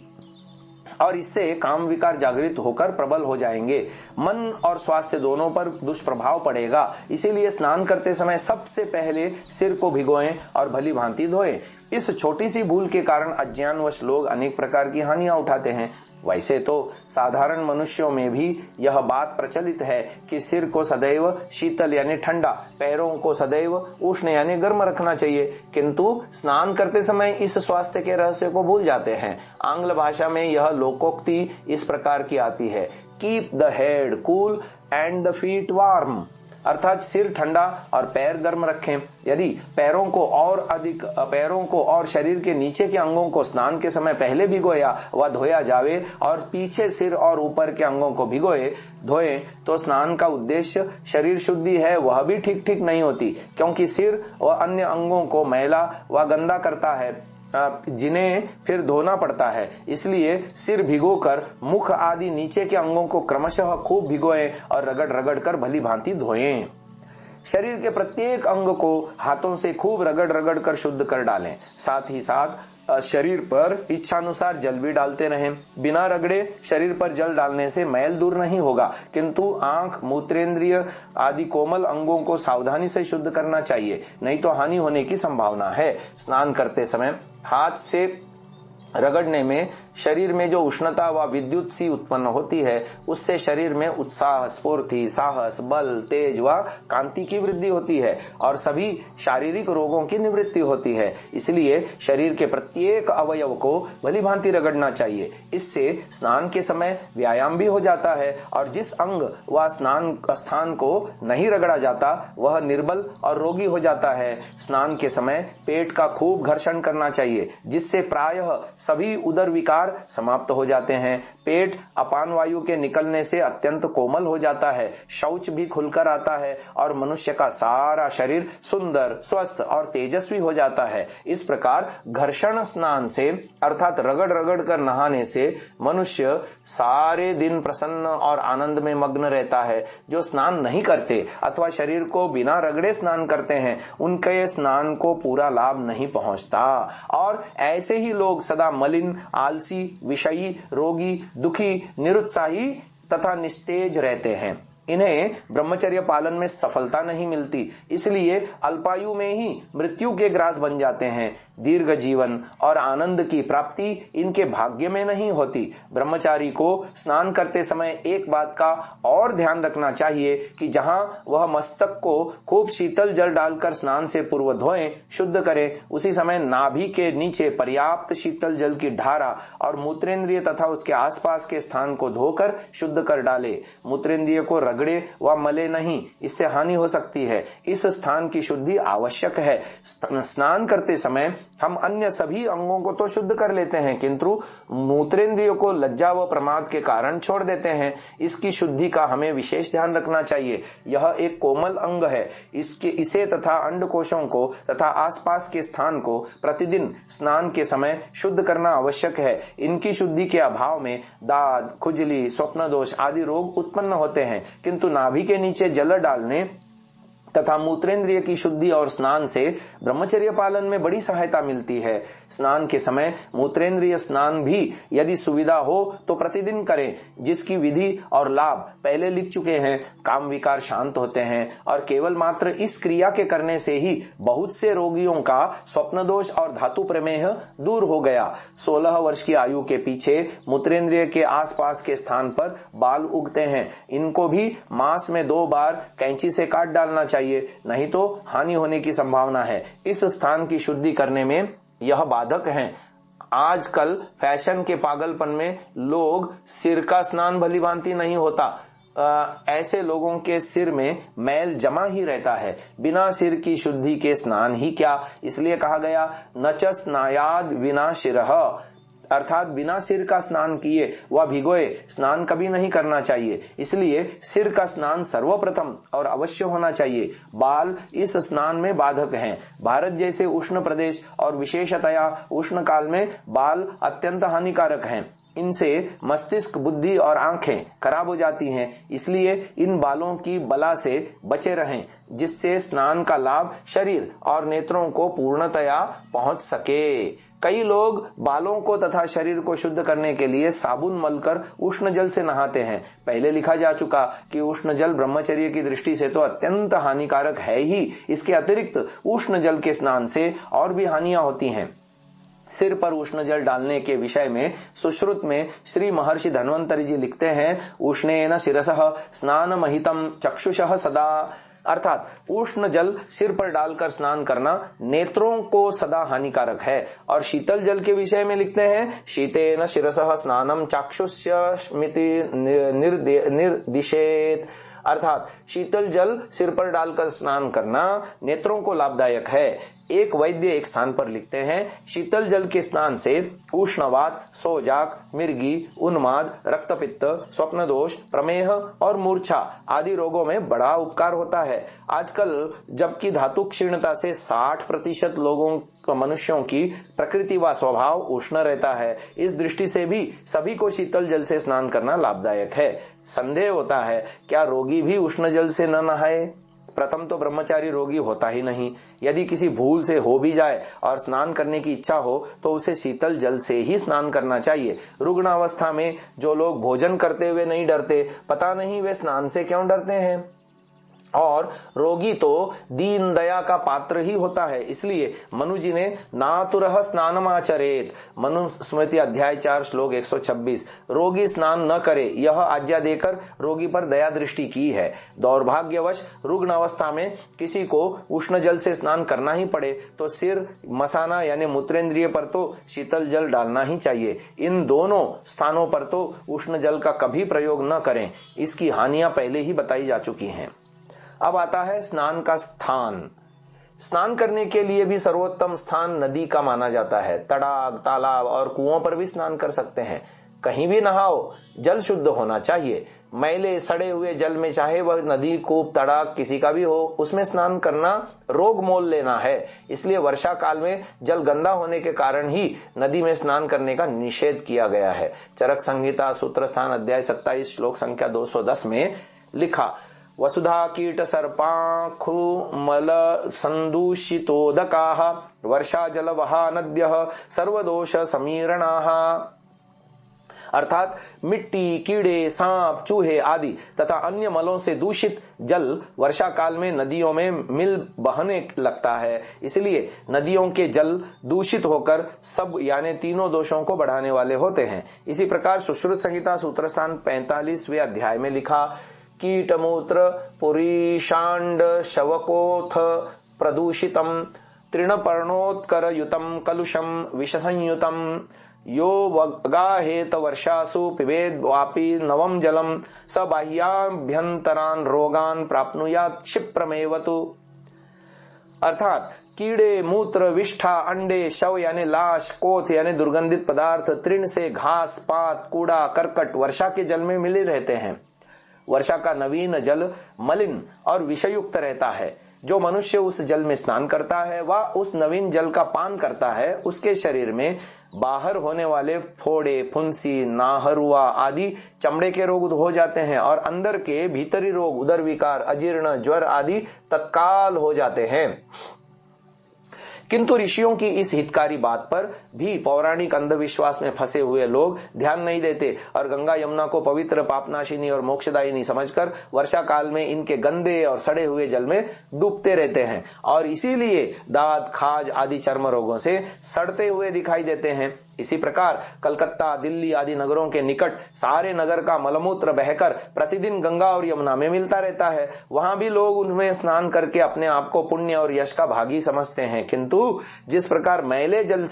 Speaker 1: और इससे काम विकार जागृत होकर प्रबल हो जाएंगे। मन और स्वास्थ्य दोनों पर दुष्प्रभाव पड़ेगा। इसीलिए स्नान करते समय सबसे पहले सिर को भिगोएं और भली भांति धोएं। इस छोटी सी भूल के कारण अज्ञानवश लोग अनेक प्रकार की हानियां उठाते हैं। वैसे तो साधारण मनुष्यों में भी यह बात प्रचलित है कि सिर को सदैव शीतल यानी ठंडा, पैरों को सदैव उष्ण यानी गर्म रखना चाहिए, किंतु स्नान करते समय इस स्वास्थ्य के रहस्य को भूल जाते हैं। आंग्ल भाषा में यह लोकोक्ति इस प्रकार की आती है, keep the head cool and the feet warm, अर्थात सिर ठंडा और पैर गर्म रखें। यदि पैरों को और शरीर के नीचे के अंगों को स्नान के समय पहले भिगोया व धोया जावे और पीछे सिर और ऊपर के अंगों को धोए तो स्नान का उद्देश्य शरीर शुद्धि है, वह भी ठीक ठीक नहीं होती, क्योंकि सिर व अन्य अंगों को मैला व गंदा करता है, जिन्हें फिर धोना पड़ता है। इसलिए सिर भिगोकर मुख आदि नीचे के अंगों को क्रमशः खूब भिगोएं और रगड़ कर भली भांति धोएं। शरीर के प्रत्येक अंग को हाथों से खूब रगड़ कर शुद्ध कर डालें। साथ ही साथ शरीर पर इच्छानुसार जल भी डालते रहें। बिना रगड़े शरीर पर जल डालने से मैल दूर नहीं होगा, किंतु आंख, मूत्रेंद्रिय आदि कोमल अंगों को सावधानी से शुद्ध करना चाहिए, नहीं तो हानि होने की संभावना है। स्नान करते समय हाथ से रगड़ने में शरीर में जो उष्णता व विद्युत सी उत्पन्न होती है उससे शरीर में उत्साह, स्फूर्ति, साहस, बल, तेज व कांति की वृद्धि होती है और सभी शारीरिक रोगों की निवृत्ति होती है। इसलिए शरीर के प्रत्येक अवयव को भली भांति रगड़ना चाहिए। इससे स्नान के समय व्यायाम भी हो जाता है और जिस अंग व स्नान स्थान को नहीं रगड़ा जाता वह निर्बल और रोगी हो जाता है। स्नान के समय पेट का खूब घर्षण करना चाहिए जिससे प्रायः सभी उदर विकार समाप्त हो जाते हैं। पेट अपान वायु के निकलने से अत्यंत कोमल हो जाता है, शौच भी खुलकर आता है और मनुष्य का सारा शरीर सुंदर, स्वस्थ और तेजस्वी हो जाता है। इस प्रकार घर्षण स्नान से अर्थात रगड़ रगड़ कर नहाने से मनुष्य सारे दिन प्रसन्न और आनंद में मग्न रहता है। जो स्नान नहीं करते अथवा शरीर को बिना रगड़े स्नान करते हैं उनके स्नान को पूरा लाभ नहीं पहुंचता और ऐसे ही लोग सदा मलिन, आलसी, विषयी, रोगी, दुखी, निरुत्साही तथा निस्तेज रहते हैं। इन्हें ब्रह्मचर्य पालन में सफलता नहीं मिलती, इसलिए अल्पायु में ही मृत्यु के ग्रास बन जाते हैं। दीर्घ जीवन और आनंद की प्राप्ति इनके भाग्य में नहीं होती। ब्रह्मचारी को स्नान करते समय एक बात का और ध्यान रखना चाहिए कि जहां वह मस्तक को खूब शीतल जल डालकर स्नान से पूर्व धोएं, शुद्ध करें, उसी समय नाभि के नीचे पर्याप्त शीतल जल की धारा और मूत्रेंद्रिय तथा उसके आसपास के स्थान को धोकर शुद्ध कर डाले। मूत्रेंद्रिय को रगड़े व मले नहीं, इससे हानि हो सकती है। इस स्थान की शुद्धि आवश्यक है। स्नान करते समय हम अन्य सभी अंगों को तो शुद्ध कर लेते हैं किंतु मूत्रेंद्रियों को लज्जा व प्रमाद के कारण छोड़ देते हैं। इसकी शुद्धि का हमें विशेष ध्यान रखना चाहिए। यह एक कोमल अंग है। इसे तथा अंडकोशों को तथा आसपास के स्थान को प्रतिदिन स्नान के समय शुद्ध करना आवश्यक है। इनकी शुद्धि के अभाव में दाद, खुजली, स्वप्न दोष आदि रोग उत्पन्न होते हैं किंतु नाभि के नीचे जल डालने तथा मूत्रेंद्रिय की शुद्धि और स्नान से ब्रह्मचर्य पालन में बड़ी सहायता मिलती है। स्नान के समय मूत्रेंद्रिय स्नान भी यदि सुविधा हो तो प्रतिदिन करें, जिसकी विधि और लाभ पहले लिख चुके हैं। काम विकार शांत होते हैं और केवल मात्र इस क्रिया के करने से ही बहुत से रोगियों का स्वप्न दोष और धातु प्रमेह दूर हो गया। 16 वर्ष की आयु के पीछे मूत्रेंद्रिय के आसपास के स्थान पर बाल उगते हैं। इनको भी मास में 2 बार कैंची से काट डालना चाहिए, नहीं तो हानि होने की संभावना है। इस स्थान की शुद्धि करने में यह बाधक हैं। आजकल फैशन के पागलपन में लोग सिर का स्नान भली भांति नहीं होता, ऐसे लोगों के सिर में मैल जमा ही रहता है। बिना सिर की शुद्धि के स्नान ही क्या, इसलिए कहा गया न च स्नायाद विना शिरः, अर्थात बिना सिर का स्नान किए व भिगोए स्नान कभी नहीं करना चाहिए। इसलिए सिर का स्नान सर्वप्रथम और अवश्य होना चाहिए। बाल इस स्नान में बाधक हैं। भारत जैसे उष्ण प्रदेश और विशेषतया उष्ण काल में बाल अत्यंत हानिकारक हैं। इनसे मस्तिष्क, बुद्धि और आंखें खराब हो जाती हैं। इसलिए इन बालों की बला से बचे रहें, जिससे स्नान का लाभ शरीर और नेत्रों को पूर्णतया पहुंच सके। कई लोग बालों को तथा शरीर को शुद्ध करने के लिए साबुन मलकर उष्ण जल से नहाते हैं। पहले लिखा जा चुका कि उष्ण जल ब्रह्मचर्य की दृष्टि से तो अत्यंत हानिकारक है ही, इसके अतिरिक्त उष्ण जल के स्नान से और भी हानियां होती हैं। सिर पर उष्ण जल डालने के विषय में सुश्रुत में श्री महर्षि धन्वंतरी जी लिखते हैं, उष्णेन शिरसः स्नान महितम चक्षुषः सदा, अर्थात उष्ण जल सिर पर डालकर स्नान करना नेत्रों को सदा हानिकारक है। और शीतल जल के विषय में लिखते हैं, शीतेन शिरसः स्नानम चाक्षुष्य स्मिति निर्दिशेत, अर्थात शीतल जल सिर पर डालकर स्नान करना नेत्रों को लाभदायक है। एक वैद्य एक स्थान पर लिखते हैं, शीतल जल के स्नान से उष्णवात, सोजाक, मिर्गी, उन्माद, रक्तपित्त, स्वप्न दोष, प्रमेह और मूर्छा आदि रोगों में बड़ा उपकार होता है। आजकल जबकि धातु क्षीणता से 60% लोगों मनुष्यों की प्रकृति व स्वभाव उष्ण रहता है, इस दृष्टि से भी सभी को शीतल जल से स्नान करना लाभदायक है। संदेह होता है, क्या रोगी भी उष्ण जल से न नहाए? प्रथम तो ब्रह्मचारी रोगी होता ही नहीं। यदि किसी भूल से हो भी जाए और स्नान करने की इच्छा हो तो उसे शीतल जल से ही स्नान करना चाहिए। रुग्ण अवस्था में जो लोग भोजन करते हुए नहीं डरते, पता नहीं वे स्नान से क्यों डरते हैं। और रोगी तो दीन दया का पात्र ही होता है। इसलिए मनु जी ने नातुरह स्नानमाचरेत, मनुस्मृति अध्याय 4 श्लोक 126, रोगी स्नान न करे यह आज्ञा देकर रोगी पर दया दृष्टि की है। दौर्भाग्यवश रुग्ण अवस्था में किसी को उष्ण जल से स्नान करना ही पड़े तो सिर, मसाना यानी मूत्रेंद्रिय पर तो शीतल जल डालना ही चाहिए। इन दोनों स्थानों पर तो उष्ण जल का कभी प्रयोग न करें, इसकी हानियां पहले ही बताई जा चुकी हैं। अब आता है स्नान का स्थान। स्नान करने के लिए भी सर्वोत्तम स्थान नदी का माना जाता है। तड़ाग, तालाब और कुओं पर भी स्नान कर सकते हैं। कहीं भी नहाओ, जल शुद्ध होना चाहिए। मैले सड़े हुए जल में, चाहे वह नदी, कूप, तड़ाग किसी का भी हो, उसमें स्नान करना रोग मोल लेना है। इसलिए वर्षा काल में जल गंदा होने के कारण ही नदी में स्नान करने का निषेध किया गया है। चरक संहिता सूत्र स्थान अध्याय 27 श्लोक संख्या 210 में लिखा, वसुधा कीट सर्पाखु मल संदूषितोदकाः वर्षा जल वहा नद्यः सर्वदोष समीरणाः। अर्थात मिट्टी, कीड़े, सांप, चूहे आदि तथा अन्य मलों से दूषित जल वर्षा काल में नदियों में मिल बहने लगता है। इसलिए नदियों के जल दूषित होकर सब यानी तीनों दोषों को बढ़ाने वाले होते हैं। इसी प्रकार सुश्रुत संहिता सूत्र स्थान 45वें अध्याय में लिखा, कीटमूत्र पुरीषांड शवकोथ प्रदूषितम तृणपर्णोत्करयुतम कलुषम विषसंयुतम यो वगाहेत वर्षासु पिबेद वापि नवम जलम स बाह्याभ्यंतरान रोगान प्राप्नुयात क्षिप्रमेव तु। अर्थात कीड़े, मूत्र, विष्ठा, अंडे, शव यानी लाश, कोथ यानी दुर्गंधित पदार्थ, तृण से घास, पात, कूड़ा, करकट वर्षा के जल में मिले रहते हैं। वर्षा का नवीन जल मलिन और विषयुक्त रहता है। जो मनुष्य उस जल में स्नान करता है व उस नवीन जल का पान करता है, उसके शरीर में बाहर होने वाले फोड़े, फुंसी, नाहरुआ आदि चमड़े के रोग हो जाते हैं और अंदर के भीतरी रोग, उदर विकार, अजीर्ण, ज्वर आदि तत्काल हो जाते हैं। किंतु ऋषियों की इस हितकारी बात पर भी पौराणिक अंधविश्वास में फंसे हुए लोग ध्यान नहीं देते और गंगा यमुना को पवित्र, पापनाशिनी और मोक्षदायिनी समझकर वर्षा काल में इनके गंदे और सड़े हुए जल में डूबते रहते हैं और इसीलिए दाद, खाज आदि चर्म रोगों से सड़ते हुए दिखाई देते हैं। इसी प्रकार कलकत्ता, दिल्ली आदि नगरों के निकट सारे नगर का मलमूत्र बहकर प्रतिदिन गंगा और यमुना में मिलता रहता है। वहां भी लोग उनमें स्नान करके अपने आप को पुण्य और यश का भागी समझते हैं। किंतु जिस प्रकार मैले जल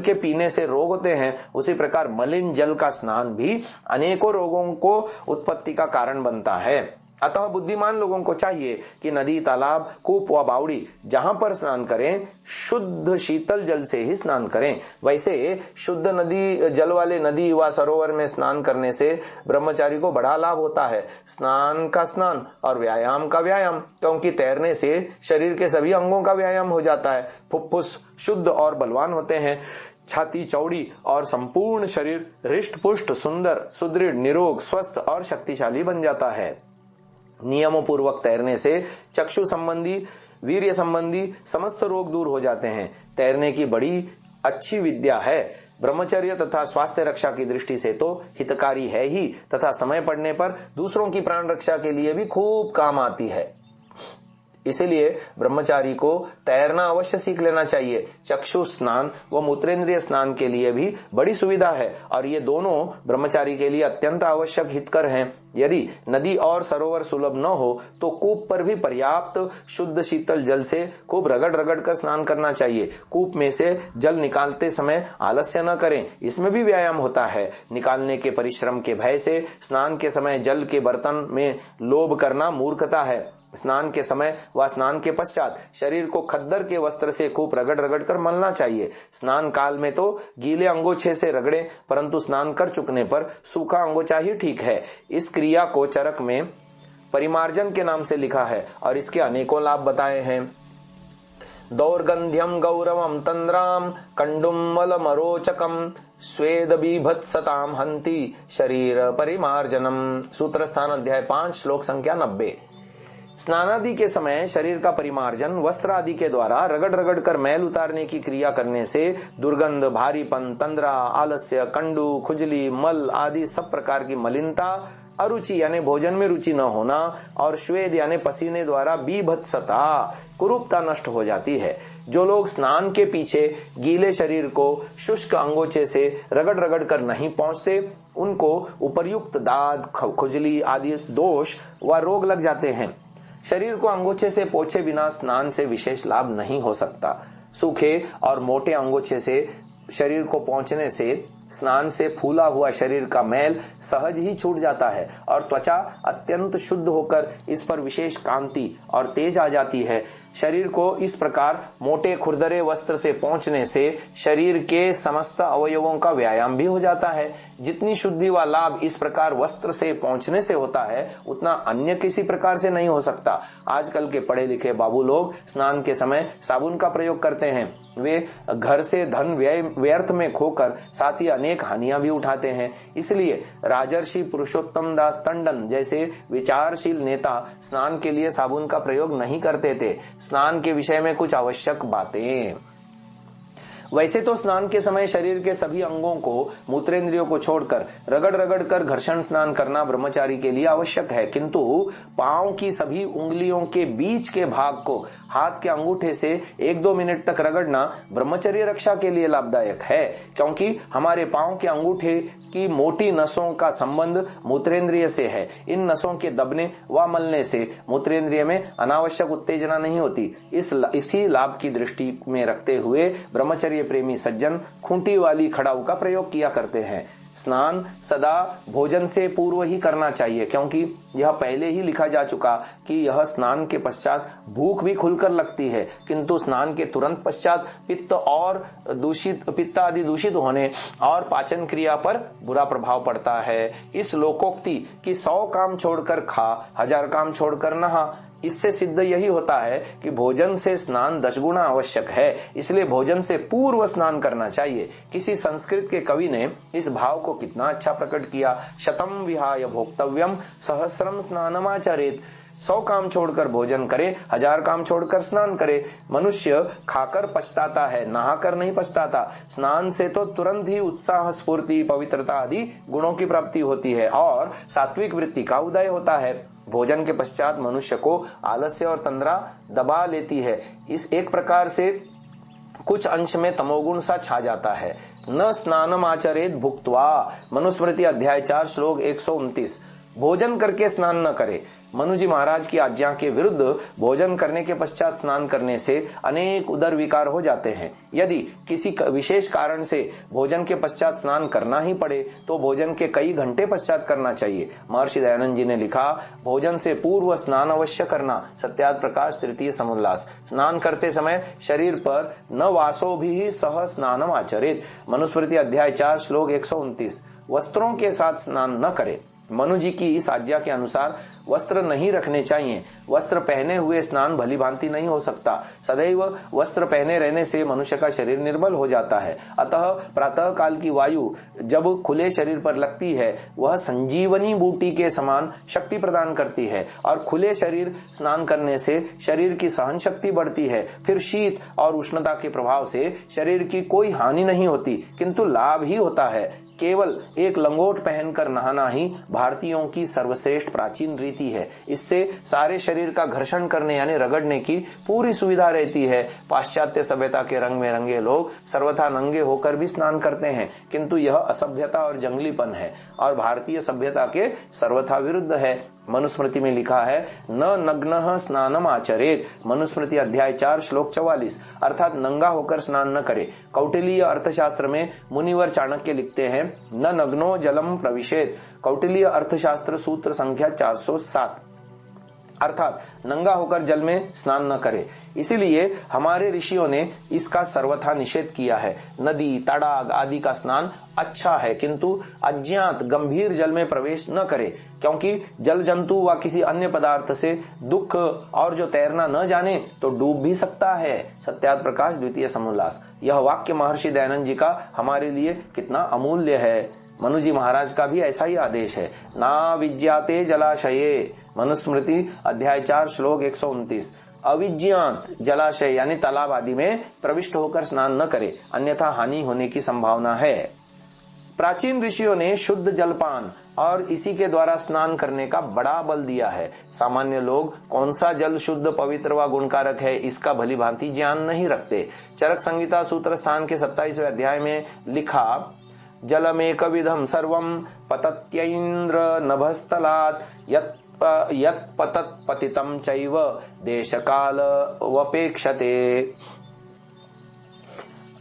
Speaker 1: के पीने से रोग होते हैं, उसी प्रकार मलिन जल का स्नान भी अनेकों रोगों को उत्पत्ति का कारण बनता है। अतः बुद्धिमान लोगों को चाहिए कि नदी, तालाब, कूप व बावड़ी जहां पर स्नान करें, शुद्ध शीतल जल से ही स्नान करें। वैसे शुद्ध नदी जल वाले नदी व सरोवर में स्नान करने से ब्रह्मचारी को बड़ा लाभ होता है। स्नान का स्नान और व्यायाम का व्यायाम, क्योंकि तैरने से शरीर के सभी अंगों का व्यायाम हो जाता है। फुफ्फुस शुद्ध और बलवान होते हैं, छाती चौड़ी और संपूर्ण शरीर हृष्ट पुष्ट, सुंदर, सुदृढ़, निरोग, स्वस्थ और शक्तिशाली बन जाता है। नियमों पूर्वक तैरने से चक्षु संबंधी, वीर्य संबंधी समस्त रोग दूर हो जाते हैं। तैरने की बड़ी अच्छी विद्या है। ब्रह्मचर्य तथा स्वास्थ्य रक्षा की दृष्टि से तो हितकारी है ही, तथा समय पड़ने पर दूसरों की प्राण रक्षा के लिए भी खूब काम आती है। इसलिए ब्रह्मचारी को तैरना अवश्य सीख लेना चाहिए। चक्षु स्नान व मूत्रेंद्रिय स्नान के लिए भी बड़ी सुविधा है और ये दोनों ब्रह्मचारी के लिए अत्यंत आवश्यक हितकर हैं। यदि नदी और सरोवर सुलभ न हो तो कूप पर भी पर्याप्त शुद्ध शीतल जल से खूब रगड़ रगड़ कर स्नान करना चाहिए। कूप में से जल निकालते समय आलस्य न करें, इसमें भी व्यायाम होता है। निकालने के परिश्रम के भय से स्नान के समय जल के बर्तन में लोभ करना मूर्खता है। स्नान के समय व स्नान के पश्चात शरीर को खद्दर के वस्त्र से खूब रगड़ रगड़ कर मलना चाहिए। स्नान काल में तो गीले अंगोछे से रगड़े, परंतु स्नान कर चुकने पर सूखा अंगोछा ही ठीक है। इस क्रिया को चरक में परिमार्जन के नाम से लिखा है और इसके अनेकों लाभ बताए हैं। दौर्गंध्यम गौरवम तंद्राम कंडुम मलमरोचकम स्वेद बीभत्सताम हंति शरीर परिमार्जनम। सूत्र स्थान अध्याय 5 श्लोक संख्या 90। स्नानादि के समय शरीर का परिमार्जन वस्त्र आदि के द्वारा रगड़ रगड़ कर मैल उतारने की क्रिया करने से दुर्गंध, भारीपन, तंद्रा, आलस्य, कंडू, खुजली, मल आदि सब प्रकार की मलिनता अरुचि यानी भोजन में रुचि न होना, और श्वेद यानी पसीने द्वारा बीभत्सता, कुरूपता नष्ट हो जाती है। जो लोग स्नान के पीछे गीले शरीर को शुष्क अंगोछे से रगड़ रगड़ कर नहीं पहुंचते, उनको उपर्युक्त दाद, खुजली आदि दोष व रोग लग जाते हैं। शरीर को अंगोछे से पोछे बिना स्नान से विशेष लाभ नहीं हो सकता। सूखे और मोटे अंगोछे से शरीर को पोंछने से स्नान से फूला हुआ शरीर का मैल सहज ही छूट जाता है और त्वचा अत्यंत शुद्ध होकर इस पर विशेष कांति और तेज आ जाती है। शरीर को इस प्रकार मोटे खुरदरे वस्त्र से पोंछने से शरीर के समस्त अवयवों का व्यायाम भी हो जाता है। जितनी शुद्धि व लाभ इस प्रकार वस्त्र से पोंछने से होता है, उतना अन्य किसी प्रकार से नहीं हो सकता। आजकल के पढ़े लिखे बाबू लोग स्नान के समय साबुन का प्रयोग करते हैं। वे घर से धन व्यर्थ में खोकर साथ ही अनेक हानियां भी उठाते हैं। इसलिए राजर्षि पुरुषोत्तम दास टंडन जैसे विचारशील नेता स्नान के लिए साबुन का प्रयोग नहीं करते थे। स्नान के विषय में कुछ आवश्यक बातें। वैसे तो स्नान के समय शरीर के सभी अंगों को, मूत्रेंद्रियों को छोड़कर रगड़ रगड़ कर घर्षण स्नान करना ब्रह्मचारी के लिए आवश्यक है, किंतु पांव की सभी उंगलियों के बीच के भाग को हाथ के अंगूठे से 1-2 मिनट तक रगड़ना ब्रह्मचर्य रक्षा के लिए लाभदायक है, क्योंकि हमारे पांव के अंगूठे की मोटी नसों का संबंध मूत्रेंद्रिय से है। इन नसों के दबने व मलने से मूत्रेंद्रिय में अनावश्यक उत्तेजना नहीं होती। इसी लाभ की दृष्टि में रखते हुए ब्रह्मचर्य प्रेमी सज्जन खूंटी वाली खड़ाऊ का प्रयोग किया करते हैं। स्नान सदा भोजन से पूर्व ही करना चाहिए, क्योंकि यह पहले ही लिखा जा चुका कि यह स्नान के पश्चात भूख भी खुलकर लगती है, किंतु स्नान के तुरंत पश्चात पित्त आदि दूषित होने और पाचन क्रिया पर बुरा प्रभाव पड़ता है। इस लोकोक्ति कि 100 काम छोड़कर खा, 1000 काम छोड़कर नहा, इससे सिद्ध यही होता है कि भोजन से स्नान 10 गुना आवश्यक है। इसलिए भोजन से पूर्व स्नान करना चाहिए। किसी संस्कृत के कवि ने इस भाव को कितना अच्छा प्रकट किया। शतम विहाय भोक्तव्यम सहस्रम स्नानमाचरेत। 100 काम छोड़कर भोजन करे, 1000 काम छोड़कर स्नान करे। मनुष्य खाकर पछताता है, नहाकर नहीं पछताता। स्नान से तो तुरंत ही उत्साह, स्फूर्ति, पवित्रता आदि गुणों की प्राप्ति होती है और सात्विक वृत्ति का उदय होता है। भोजन के पश्चात मनुष्य को आलस्य और तंद्रा दबा लेती है। इस एक प्रकार से कुछ अंश में तमोगुण सा छा जाता है। न स्नानम आचरेत भुक्त्वा, मनुस्मृति अध्याय 4 श्लोक 129। भोजन करके स्नान न करे। मनुजी महाराज की आज्ञा के विरुद्ध भोजन करने के पश्चात स्नान करने से अनेक उदर विकार हो जाते हैं। यदि किसी विशेष कारण से भोजन के पश्चात स्नान करना ही पड़े तो भोजन के कई घंटे पश्चात करना चाहिए। महर्षि दयानंद जी ने लिखा, भोजन से पूर्व स्नान अवश्य करना। सत्यार्थ प्रकाश तृतीय समुल्लास। स्नान करते समय शरीर पर न वासो भी सह स्नानम आचरेत। मनुस्मृति अध्याय 4 श्लोक 129। वस्त्रों के साथ स्नान न करे। मनु जी की इस आज्ञा के अनुसार वस्त्र नहीं रखने चाहिए। वस्त्र पहने हुए स्नान भली भांति नहीं हो सकता। सदैव वस्त्र पहने रहने से मनुष्य का शरीर निर्बल हो जाता है। अतः प्रातः काल की वायु जब खुले शरीर पर लगती है, वह संजीवनी बूटी के समान शक्ति प्रदान करती है और खुले शरीर स्नान करने से शरीर की सहन शक्ति बढ़ती है। फिर शीत और उष्णता के प्रभाव से शरीर की कोई हानि नहीं होती, किंतु लाभ ही होता है। केवल एक लंगोट पहनकर नहाना ही भारतीयों की सर्वश्रेष्ठ प्राचीन रीति है। इससे सारे शरीर का घर्षण करने यानी रगड़ने की पूरी सुविधा रहती है। पाश्चात्य सभ्यता के रंग में रंगे लोग सर्वथा नंगे होकर भी स्नान करते हैं, किंतु यह असभ्यता और जंगलीपन है और भारतीय सभ्यता के सर्वथा विरुद्ध है। मनुस्मृति में लिखा है, न नग्नः स्नानम आचरेत। मनुस्मृति अध्याय 4 श्लोक 44, अर्थात नंगा होकर स्नान न करे। कौटिल्य अर्थशास्त्र में मुनिवर चाणक्य लिखते हैं, न नग्नो जलम प्रविशेत। कौटिल्य अर्थशास्त्र सूत्र संख्या 407, अर्थात नंगा होकर जल में स्नान न करे। इसीलिए हमारे ऋषियों ने इसका सर्वथा निषेध किया है। नदी, तड़ाग आदि का स्नान अच्छा है, किंतु अज्ञात गंभीर जल में प्रवेश न करे, क्योंकि जल जंतु व किसी अन्य पदार्थ से दुख और जो तैरना न जाने तो डूब भी सकता है। सत्यार्थ प्रकाश द्वितीय समुल्लास। यह वाक्य महर्षि दयानंद जी का हमारे लिए कितना अमूल्य है। मनुजी महाराज का भी ऐसा ही आदेश है, ना विज्ञाते जलाशये। मनुस्मृति अध्याय 4 श्लोक 129। अविज्ञात जलाशय यानी तालाब आदि में प्रविष्ट होकर स्नान न करे, अन्यथा हानि होने की संभावना है। प्राचीन ऋषियों ने शुद्ध जलपान और इसी के द्वारा स्नान करने का बड़ा बल दिया है। सामान्य लोग कौन सा जल शुद्ध, पवित्र व गुणकारक है इसका भली भांति ज्ञान नहीं रखते। चरक संहिता सूत्र स्थान के 27वें अध्याय में लिखा, जलमेक विधम सर्वम पतत्यैन्द्र नभस्थलात् यत् पतत पतितम चैव देश काल वपेक्षते।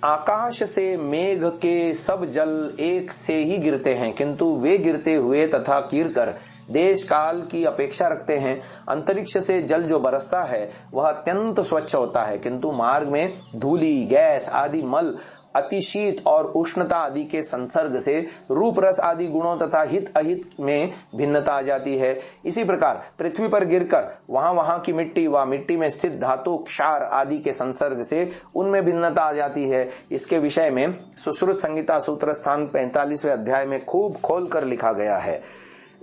Speaker 1: आकाश से मेघ के सब जल एक से ही गिरते हैं, किंतु वे गिरते हुए तथा गिरकर देश काल की अपेक्षा रखते हैं। अंतरिक्ष से जल जो बरसता है वह अत्यंत स्वच्छ होता है, किंतु मार्ग में धूली, गैस आदि मल, अतिशीत और उष्णता आदि के संसर्ग से रूप रस आदि गुणों तथा हित अहित में भिन्नता आ जाती है। इसी प्रकार पृथ्वी पर गिरकर वहां की मिट्टी व मिट्टी में स्थित धातु, क्षार आदि के संसर्ग से उनमें भिन्नता आ जाती है। इसके विषय में सुश्रुत संहिता सूत्र स्थान 45वें अध्याय में खूब खोल कर लिखा गया है।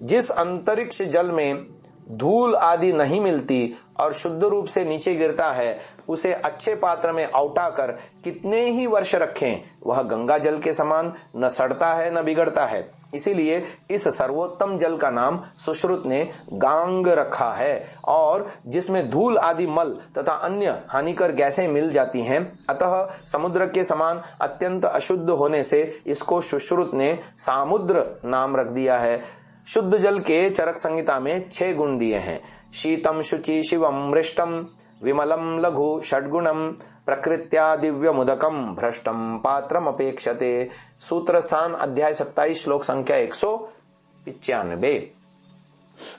Speaker 1: जिस अंतरिक्ष जल में धूल आदि नहीं मिलती और शुद्ध रूप से नीचे गिरता है, उसे अच्छे पात्र में औटा कर कितने ही वर्ष रखें, वह गंगा जल के समान न सड़ता है न बिगड़ता है। इसीलिए इस सर्वोत्तम जल का नाम सुश्रुत ने गांग रखा है। और जिसमें धूल आदि मल तथा अन्य हानिकर गैसें मिल जाती हैं, अतः समुद्र के समान अत्यंत अशुद्ध होने से इसको सुश्रुत ने सामुद्र नाम रख दिया है। शुद्ध जल के चरक संहिता में 6 गुण दिए हैं। शीतम शुचि शिवम मृष्टम विमलम लघु षड्गुणम प्रकृत्या दिव्य मुदकम भ्रष्टम पात्रम अपेक्षते। सूत्र स्थान अध्याय 27 श्लोक संख्या 195।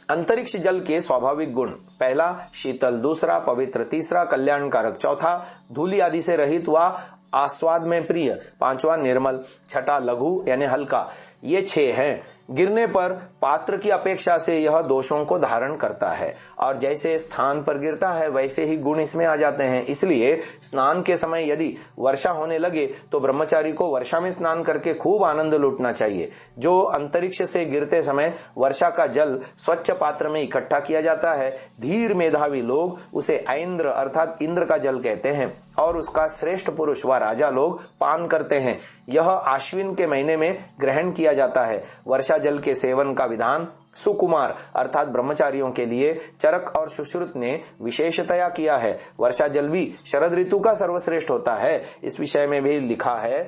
Speaker 1: अंतरिक्ष जल के स्वाभाविक गुण: पहला शीतल, दूसरा पवित्र, तीसरा कल्याणकारक, चौथा धूलि आदि से रहित व आस्वाद में प्रिय, पांचवा निर्मल, छठा लघु यानी हल्का। ये 6 हैं। गिरने पर पात्र की अपेक्षा से यह दोषों को धारण करता है और जैसे स्थान पर गिरता है वैसे ही गुण इसमें आ जाते हैं। इसलिए स्नान के समय यदि वर्षा होने लगे तो ब्रह्मचारी को वर्षा में स्नान करके खूब आनंद लूटना चाहिए। जो अंतरिक्ष से गिरते समय वर्षा का जल स्वच्छ पात्र में इकट्ठा किया जाता है, धीर मेधावी लोग उसे ऐन्द्र अर्थात इंद्र का जल कहते हैं और उसका श्रेष्ठ पुरुष व राजा लोग पान करते हैं। यह आश्विन के महीने में ग्रहण किया जाता है। वर्षा जल के सेवन का विधान सुकुमार अर्थात ब्रह्मचारियों के लिए चरक और सुश्रुत ने विशेषतया किया है। वर्षा जल भी शरद ऋतु का सर्वश्रेष्ठ होता है। इस विषय में भी लिखा है,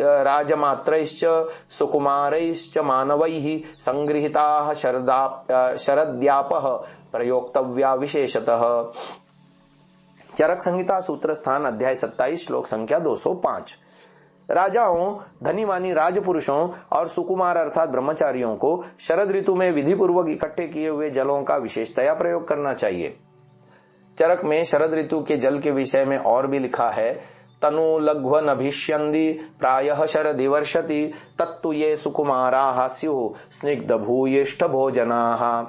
Speaker 1: राजमात्रैश्च सुकुमारैश्च मानवैः संगृहीताः शरद्यापः प्रयोक्तव्या विशेषतः। चरक संहिता सूत्र स्थान अध्याय 27 श्लोक संख्या 205। राजाओं, धनीवानी राजपुरुषों और सुकुमार अर्थात ब्रह्मचारियों को शरद ऋतु में विधि पूर्वक इकट्ठे किए हुए जलों का विशेषतया प्रयोग करना चाहिए। चरक में शरद ऋतु के जल के विषय में और भी लिखा है, तनु लघ्वनभिष्यन्ति प्रायः शरदि वर्षति तत्तु ये सुकुमाराः स्युः स्निग्ध भूयिष्ठ भोजनाः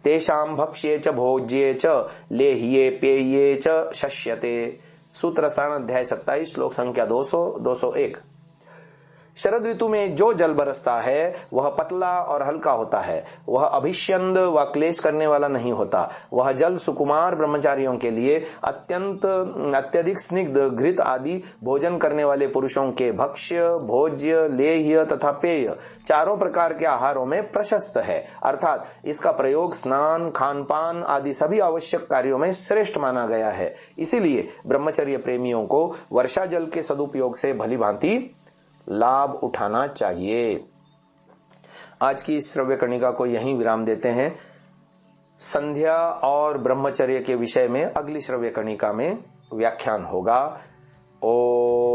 Speaker 1: तेषां भक्ष्ये च भोज्ये च लेह्ये पेये च शस्यते। सूत्र स्थान अध्याय 27 श्लोक संख्या 200-201। शरद ऋतु में जो जल बरसता है वह पतला और हल्का होता है। वह अभिष्यंद व क्लेश करने वाला नहीं होता। वह जल सुकुमार ब्रह्मचारियों के लिए अत्यधिक स्निग्ध, घृत आदि भोजन करने वाले पुरुषों के भक्ष्य, भोज्य, लेह्य तथा पेय चारों प्रकार के आहारों में प्रशस्त है। अर्थात इसका प्रयोग स्नान, खानपान आदि सभी आवश्यक कार्यों में श्रेष्ठ माना गया है। इसीलिए ब्रह्मचर्य प्रेमियों को वर्षा जल के सदुपयोग से भली भांति लाभ उठाना चाहिए। आज की इस श्रव्य कणिका को यहीं विराम देते हैं। संध्या और ब्रह्मचर्य के विषय में अगली श्रव्य कणिका में व्याख्यान होगा। ओम